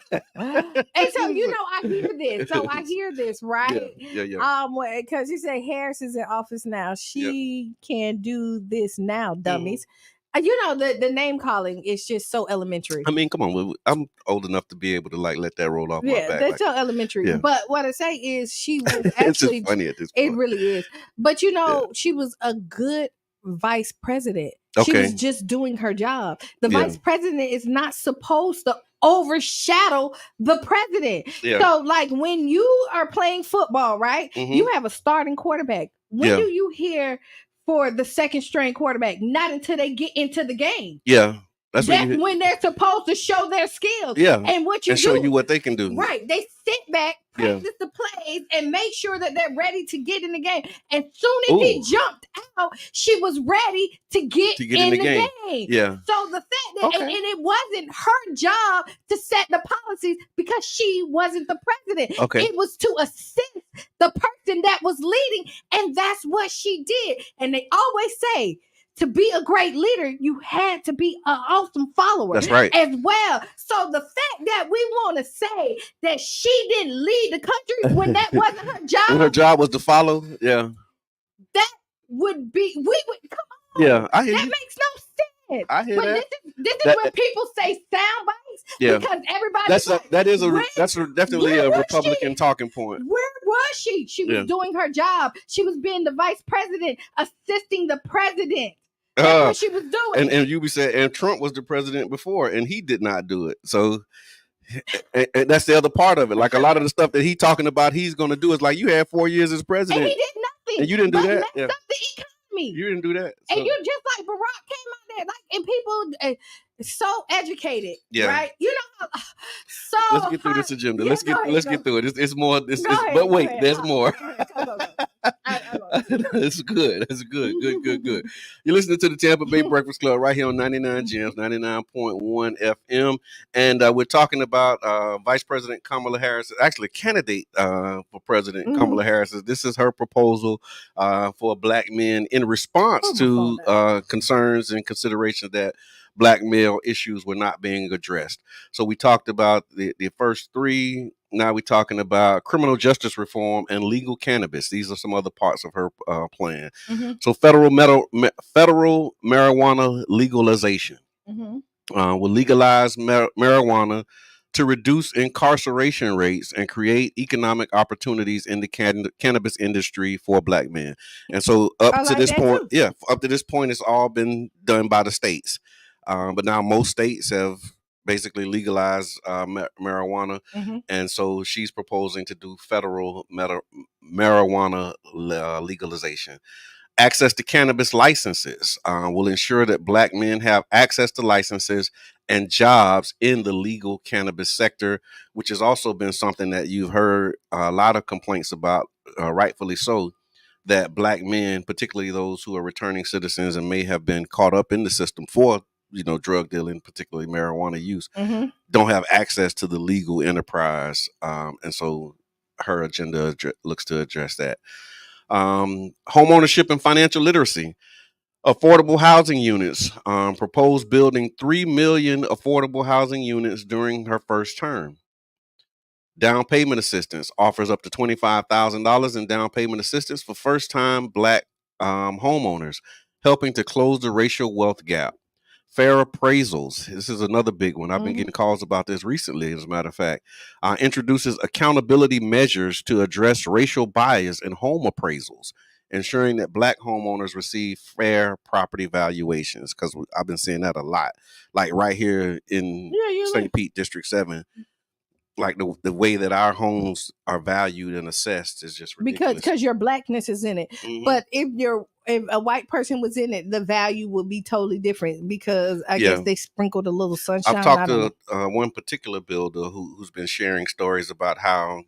so, I hear this. So I hear this, right?
Yeah.
Because you say Harris is in office now. She can do this now, dummies. The name calling is just so elementary.
I mean, come on. I'm old enough to be able to let that roll off my back.
That's so elementary.
Yeah.
But what I say is she was
It's
actually
just funny at this point.
It really is. But she was a good vice president. She
Okay.
was just doing her job. The vice president is not supposed to overshadow the president.
Yeah.
So like when you are playing football, right? You have a starting quarterback. When do you hear for the second string quarterback? Not until they get into the game.
Yeah.
That's when they're supposed to show their skills.
Yeah.
And what you
and
do.
show you what they can do.
Right. They sit back, practice the plays, and make sure that they're ready to get in the game. And soon as he jumped out, she was ready to get in the game.
Yeah.
So the fact that and it wasn't her job to set the policies because she wasn't the president.
Okay.
It was to assist the person that was leading, and that's what she did. And they always say, to be a great leader, you had to be an awesome follower.
That's right.
As well. So the fact that we want to say that she didn't lead the country when that wasn't her job.
When her job was to follow, yeah.
That would be, we would, come on.
Yeah, I hear
that
you.
makes no sense.
I hear that.
This is when people say sound bites.
Yeah.
Because everybody.
That's definitely a Republican talking point.
Where was she? She was doing her job. She was being the vice president, assisting the president. That's what she was doing.
And you be saying, and Trump was the president before, and he did not do it. So and that's the other part of it. Like a lot of the stuff that he's talking about, he's going to do is like you had 4 years as president,
and he did nothing,
and you didn't do that.
Messed up the economy.
You didn't do that. So.
And you just like Barack came out there, like, and people so educated, right? So
let's get through this agenda.
Yeah,
let's get through it. It's more. But wait, there's more. It's good. It's good. Good. You're listening to the Tampa Bay Breakfast Club right here on 99 Gems, 99.1 FM. And we're talking about Vice President Kamala Harris, actually candidate for President Kamala Harris. This is her proposal for Black men in response to concerns and considerations that Black male issues were not being addressed. So we talked about the first three. Now we're talking about criminal justice reform and legal cannabis. These are some other parts of her plan. So federal marijuana legalization will legalize marijuana to reduce incarceration rates and create economic opportunities in the cannabis industry for Black men. And so up to this point, it's all been done by the states. But now most states have basically legalized marijuana. And so she's proposing to do federal marijuana legalization. Access to cannabis licenses will ensure that Black men have access to licenses and jobs in the legal cannabis sector, which has also been something that you've heard a lot of complaints about, rightfully so, that Black men, particularly those who are returning citizens and may have been caught up in the system for drug dealing, particularly marijuana use, don't have access to the legal enterprise. And so her agenda looks to address that. Home ownership and financial literacy. Affordable housing units. Proposed building 3 million affordable housing units during her first term. Down payment assistance offers up to $25,000 in down payment assistance for first-time Black homeowners, helping to close the racial wealth gap. Fair appraisals. This is another big one. I've been getting calls about this recently, as a matter of fact. Introduces accountability measures to address racial bias in home appraisals, ensuring that Black homeowners receive fair property valuations. Because I've been seeing that a lot, like right here in St. Pete District 7. Like the way that our homes are valued and assessed is just ridiculous.
Because your Blackness is in it. But if a white person was in it, the value would be totally different because I guess they sprinkled a little sunshine.
I've talked to one particular builder who's been sharing stories about how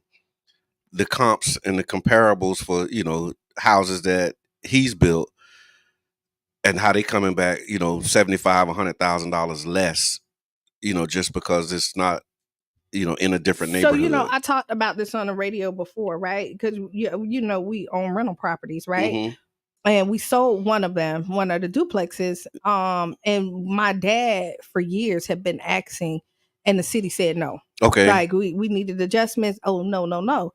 the comps and the comparables for, houses that he's built and how they coming back, $75,000, $100,000 less, just because it's not, in a different neighborhood.
So, I talked about this on the radio before, right? Because, we own rental properties, right?
Mm-hmm.
And we sold one of them, one of the duplexes. And my dad for years had been asking, and the city said no.
Okay.
Like we needed adjustments. Oh, no.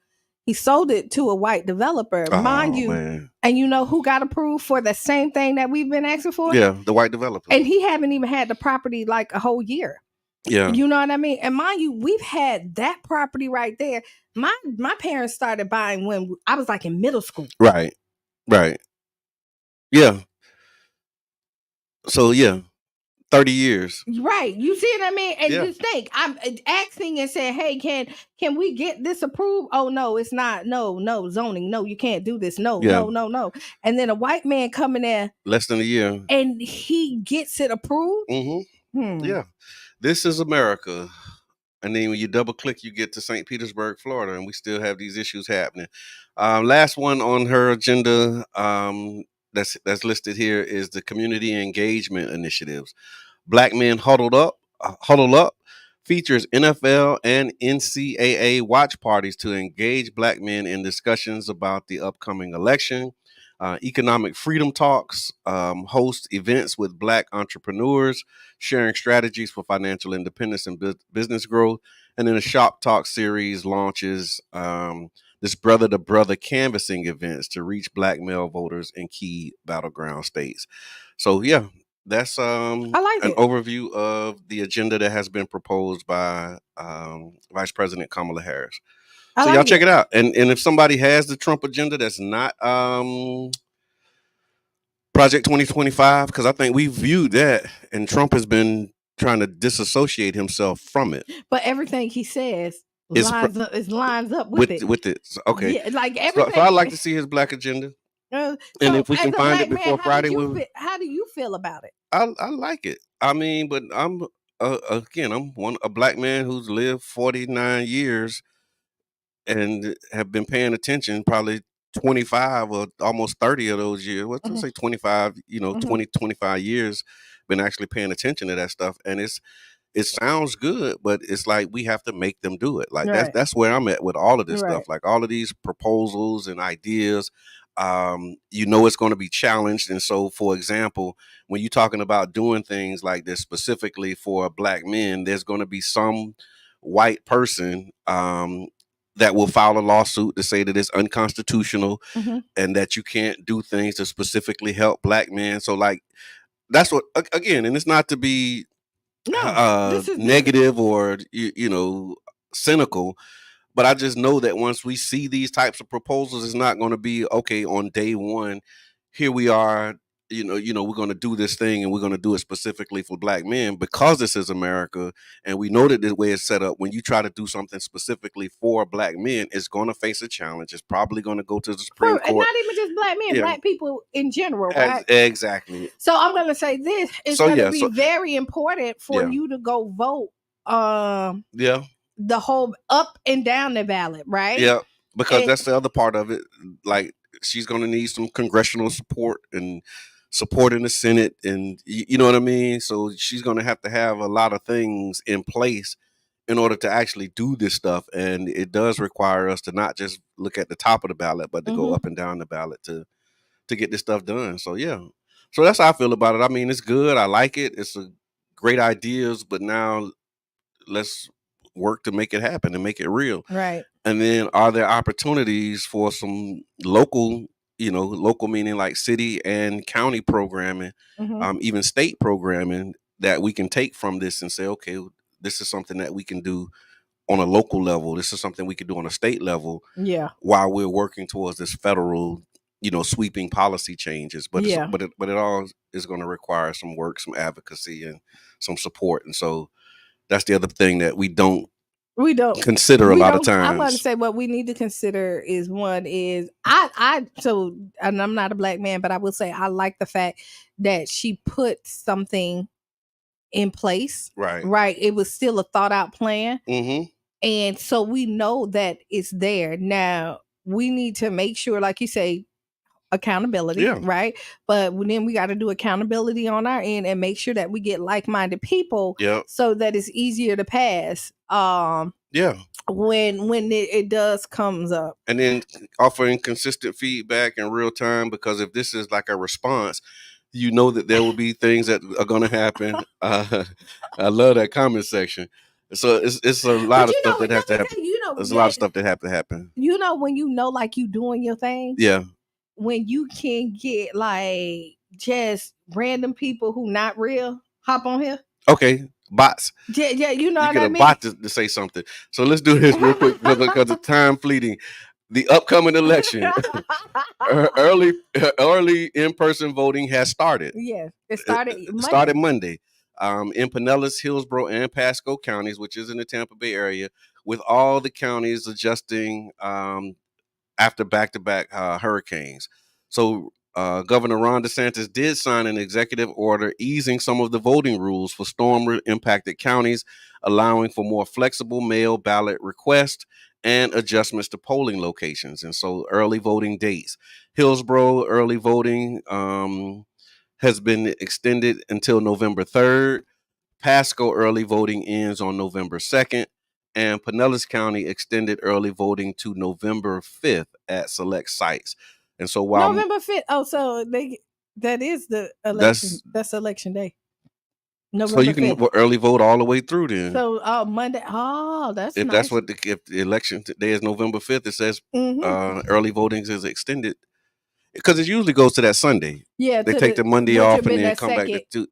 He sold it to a white developer, mind you.
Man.
And you know who got approved for the same thing that we've been asking for?
Yeah, the white developer.
And he haven't even had the property like a whole year.
Yeah.
You know what I mean? And mind you, we've had that property right there. My parents started buying when I was like in middle school.
Right. Yeah. So, 30 years.
Right. You see what I mean? And just think, I'm asking and saying, hey, can we get this approved? Oh, no, it's not. No, zoning. No, you can't do this. No. And then a white man coming there.
Less than a year.
And he gets it approved?
Mm-hmm. Yeah. This is America. And then when you double click, you get to St. Petersburg, Florida, and we still have these issues happening. Last one on her agenda that's listed here is the community engagement initiatives. Black Men Huddle Up features NFL and NCAA watch parties to engage Black men in discussions about the upcoming election. Economic freedom talks, host events with Black entrepreneurs, sharing strategies for financial independence and business growth. And then a shop talk series launches this brother to brother canvassing events to reach Black male voters in key battleground states. So, that's an overview of the agenda that has been proposed by Vice President Kamala Harris. So y'all check it out. And if somebody has the Trump agenda that's not Project 2025, because I think we viewed that and Trump has been trying to disassociate himself from it.
But everything he says lines up with it.
With it. Okay.
Yeah, like everything.
So I'd like to see his Black agenda. And if we can find it before Friday,
how do you feel about it?
I like it. I mean, but I'm a Black man who's lived 49 years and have been paying attention probably 25 or almost 30 of those years. What's to say 25, 20, 25 years been actually paying attention to that stuff. And it sounds good, but it's like we have to make them do it. Like that's where I'm at with all of this stuff. Like all of these proposals and ideas, it's going to be challenged. And so, for example, when you're talking about doing things like this specifically for Black men, there's going to be some white person that will file a lawsuit to say that it's unconstitutional and that you can't do things to specifically help Black men. So like, that's what, again, and it's not to be negative or, cynical, but I just know that once we see these types of proposals, it's not going to be, okay, on day one, here we are, we're going to do this thing and we're going to do it specifically for Black men because this is America. And we know that the way it's set up, when you try to do something specifically for Black men, it's going to face a challenge. It's probably going to go to the Supreme Court.
And not even just Black men, Black people in general, right?
Exactly.
So I'm going to say this. It's going to be very important for you to go vote. The whole up and down the ballot, right?
Yeah, because that's the other part of it. Like, she's going to need some congressional support and support in the Senate, and you know what I mean? So she's going to have a lot of things in place in order to actually do this stuff. And it does require us to not just look at the top of the ballot, but to go up and down the ballot to get this stuff done. So, so that's how I feel about it. I mean, it's good. I like it. It's a great ideas, but now let's work to make it happen and make it real.
Right.
And then are there opportunities for some local, local meaning like city and county programming, even state programming that we can take from this and say, okay, this is something that we can do on a local level. This is something we can do on a state level.
Yeah.
While we're working towards this federal, sweeping policy changes, but
Yeah.
but it all is going to require some work, some advocacy, and some support. And so that's the other thing that we don't consider a lot of times.
I'm going to say what we need to consider is so, and I'm not a black man, but I will say I like the fact that she put something in place. Right. It was still a thought out plan.
Mm-hmm.
And so we know that it's there. Now we need to make sure, like you say, accountability, right? But then we got to do accountability on our end and make sure that we get like-minded people so that it's easier to pass. When it does comes up.
And then offering consistent feedback in real time, because if this is like a response, that there will be things that are going to happen. I love that comment section. So it's a lot of stuff that has to happen. There's a lot of stuff that have to happen.
When like you doing your thing.
Yeah.
When you can get like just random people who not real hop on here.
Okay, bots.
Yeah,
you get a bot to say something. So let's do this real quick because of time fleeting. The upcoming election, early in-person voting has started.
Yes, it started Monday.
Started Monday. In Pinellas, Hillsborough, and Pasco counties, which is in the Tampa Bay area, with all the counties adjusting after back-to-back hurricanes. So Governor Ron DeSantis did sign an executive order easing some of the voting rules for storm-impacted counties, allowing for more flexible mail ballot requests and adjustments to polling locations. And so early voting dates. Hillsborough early voting has been extended until November 3rd. Pasco early voting ends on November 2nd. And Pinellas County extended early voting to November 5th at select sites. And so while
November 5th, so that is the election. That's election day. November
so you can
5th.
Early vote all the way through then.
So Monday. That's
if
nice.
That's what if the election day is November 5th, it says early voting is extended because it usually goes to that Sunday.
Yeah,
they take the Monday off and then come back to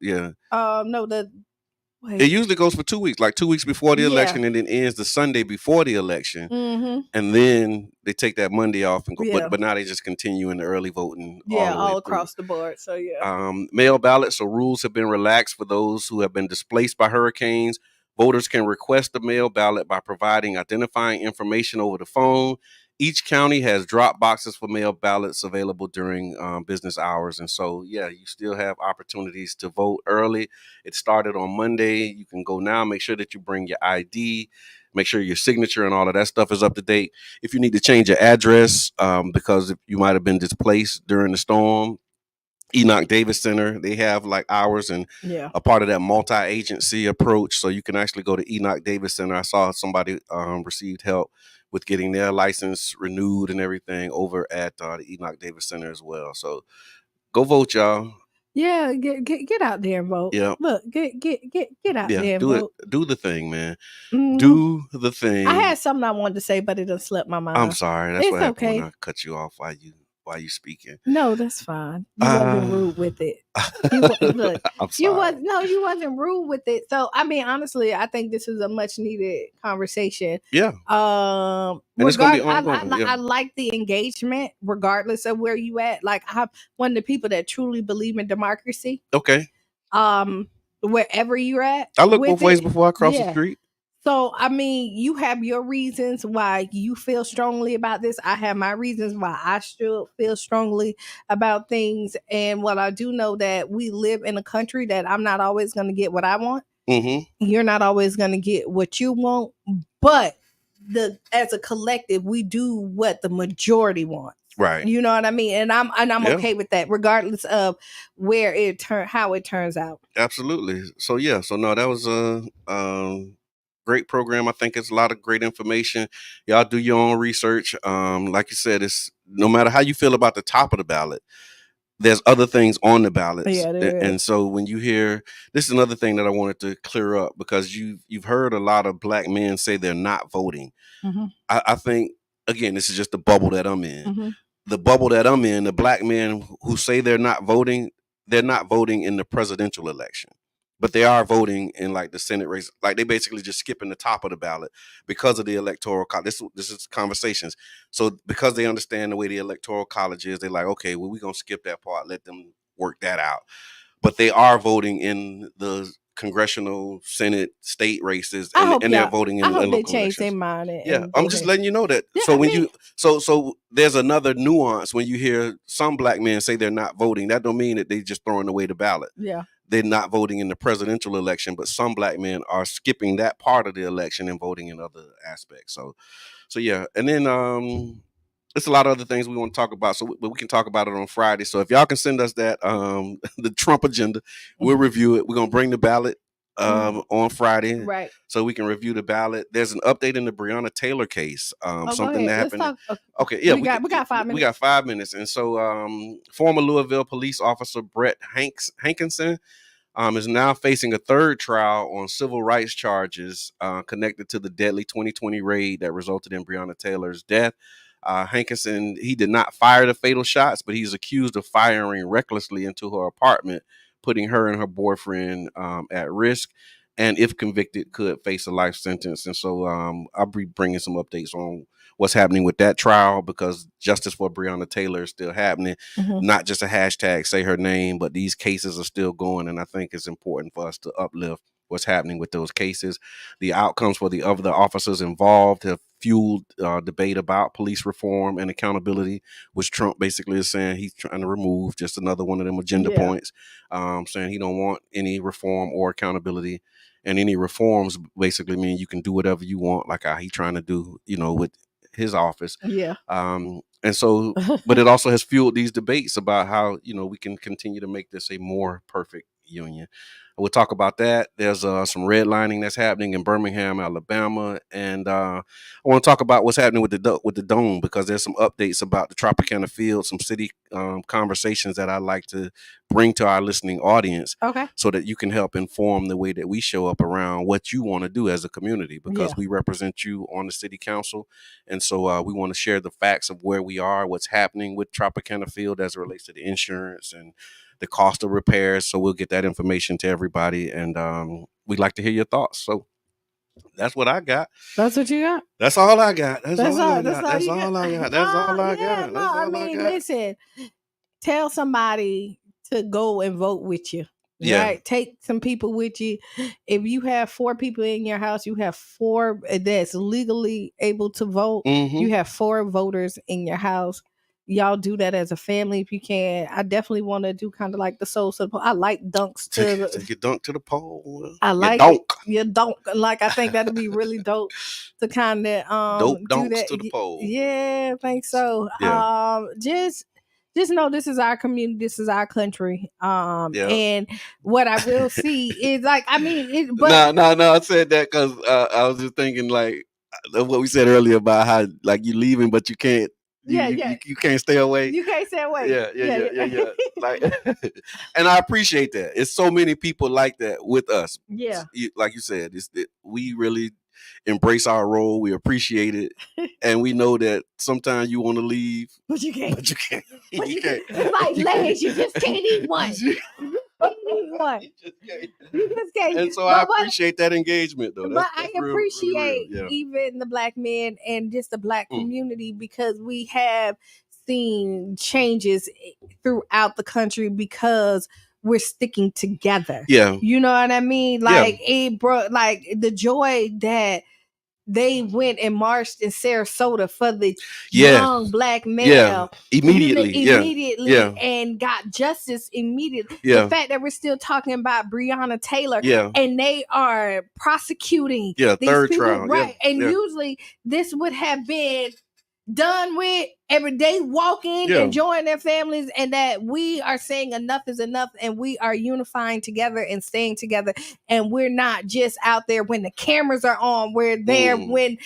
it usually goes for 2 weeks, like 2 weeks before the election, and then ends the Sunday before the election, and then they take that Monday off and go. But now they just continue in the early voting.
All across the board. So
mail ballots. So rules have been relaxed for those who have been displaced by hurricanes. Voters can request a mail ballot by providing identifying information over the phone. Each county has drop boxes for mail ballots available during business hours. And so, you still have opportunities to vote early. It started on Monday. You can go now. Make sure that you bring your ID. Make sure your signature and all of that stuff is up to date. If you need to change your address because you might have been displaced during the storm, Enoch Davis Center, they have like hours and a part of that multi-agency approach. So you can actually go to Enoch Davis Center. I saw somebody received help with getting their license renewed and everything over at the Enoch Davis Center as well. So go vote, y'all.
Yeah, get out there and vote.
Yeah,
look, get out there and vote.
Do the thing, man. Mm-hmm. Do the thing.
I had something I wanted to say, but it done slipped my mind.
I'm sorry. That's what happened when I cut you off while you speaking.
No, that's fine. You wasn't rude with it. You wasn't rude with it. So I mean, honestly, I think this is a much needed conversation.
Yeah.
And it's gonna be ongoing. I like the engagement, regardless of where you at. Like I'm one of the people that truly believe in democracy.
Okay.
Wherever you're at.
I look both ways before I cross the street.
So, I mean, you have your reasons why you feel strongly about this. I have my reasons why I still feel strongly about things. And what I do know that we live in a country that I'm not always going to get what I want. Mm-hmm. You're not always going to get what you want. But as a collective, we do what the majority wants.
Right.
You know what I mean? And I'm okay with that, regardless of how it turns out.
Absolutely. So, no, that was a great program. I think it's a lot of great information. Y'all do your own research. Like you said, it's no matter how you feel about the top of the ballot, there's other things on the ballots.
Yeah,
and so when you hear, this is another thing that I wanted to clear up, because you've heard a lot of black men say they're not voting. Mm-hmm. I think, again, this is just the bubble that I'm in. Mm-hmm. The bubble that I'm in, the black men who say they're not voting in the presidential election. but they are voting in like the Senate race. Like they basically just skipping the top of the ballot because of the electoral college. This is conversations. So because they understand the way the electoral college is, they're like, okay, well, we're gonna skip that part, let them work that out. But they are voting in the congressional, Senate, state races, and they're voting in
I hope they
local
change their
elections.
mind.
Yeah, I'm just letting you know that.
Yeah,
So when so there's another nuance when you hear some black men say they're not voting. That don't mean that they just throwing away the ballot.
Yeah.
They're not voting in the presidential election, but some black men are skipping that part of the election and voting in other aspects. So yeah, and then there's a lot of other things we want to talk about. But we can talk about it on Friday. So if y'all can send us that the Trump agenda, we'll review it. We're gonna bring the ballot on Friday,
right?
So we can review the ballot. There's an update in the Breonna Taylor case. Something that happened.
Let's talk.
Okay, yeah,
we got 5 minutes.
We got 5 minutes, and so former Louisville police officer Brett Hankinson is now facing a third trial on civil rights charges connected to the deadly 2020 raid that resulted in Breonna Taylor's death. Hankinson, he did not fire the fatal shots, but he's accused of firing recklessly into her apartment, putting her and her boyfriend at risk, and if convicted, could face a life sentence. And so I'll be bringing some updates on what's happening with that trial, because justice for Breonna Taylor is still happening. Not just a hashtag say her name, but these cases are still going, and I think it's important for us to uplift what's happening with those cases. The outcomes for the other officers involved have fueled debate about police reform and accountability, which Trump basically is saying he's trying to remove. Just another one of them agenda points, saying he don't want any reform or accountability. And any reforms basically mean you can do whatever you want, like how he's trying to do, with his office.
Yeah.
And so, but it also has fueled these debates about how, we can continue to make this a more perfect union. We'll talk about that. There's some redlining that's happening in Birmingham, Alabama, and I want to talk about what's happening with the dome, because there's some updates about the Tropicana field, some city conversations that I like to bring to our listening audience, so that you can help inform the way that we show up around what you want to do as a community, because we represent you on the city council, and so we want to share the facts of where we are, what's happening with Tropicana field as it relates to the insurance and the cost of repairs. So we'll get that information to everybody, and we'd like to hear your thoughts. So that's what I got.
That's what you got?
That's all I got. That's all I got.
That's all I got. I mean, listen, tell somebody to go and vote with you.
Yeah.
Right? Take some people with you. If you have 4 people in your house, you have 4 that's legally able to vote. You have 4 voters in your house. Y'all do that as a family if you can. I definitely want to do kind of like the soul to the pole. I like dunks
to get dunk to the pole.
I like you dunk. Like, I think that'd be really dope to kind of
dope
do
dunks
that.
to the pole.
Yeah, I think so.
Yeah.
Just know this is our community, this is our country. And what I will see is like, I mean, but
no, I said that because I was just thinking like what we said earlier about how like you leaving, but you can't. You can't stay away.
You can't stay away.
Yeah. Like, and I appreciate that. It's so many people like that with us.
Yeah.
Like you said, we really embrace our role. We appreciate it, and we know that sometimes you want to leave,
but you can't.
You can't.
It's like legs. You just can't eat one. You just can't.
And so I appreciate that engagement, though.
But I appreciate even the black men and just the black community, because we have seen changes throughout the country because we're sticking together.
Yeah.
You know what I mean? Like it brought like the joy that they went and marched in Sarasota for the young black male immediately and got justice immediately. The fact that we're still talking about Breonna Taylor and they are prosecuting these
third
people,
trial,
right? And usually this would have been done with every day walking, enjoying their families, and that we are saying enough is enough, and we are unifying together and staying together, and we're not just out there when the cameras are on. We're there when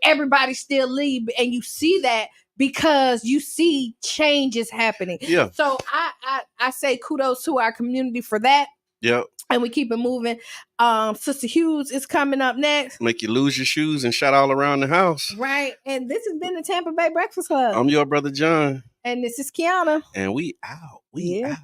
everybody still leave, and you see that because you see changes happening. So I say kudos to our community for that. And we keep it moving. Sister Hughes is coming up next.
Make you lose your shoes and shout all around the house.
Right. And this has been the Tampa Bay Breakfast Club.
I'm your brother John.
And this is Qiana.
And we out. We out.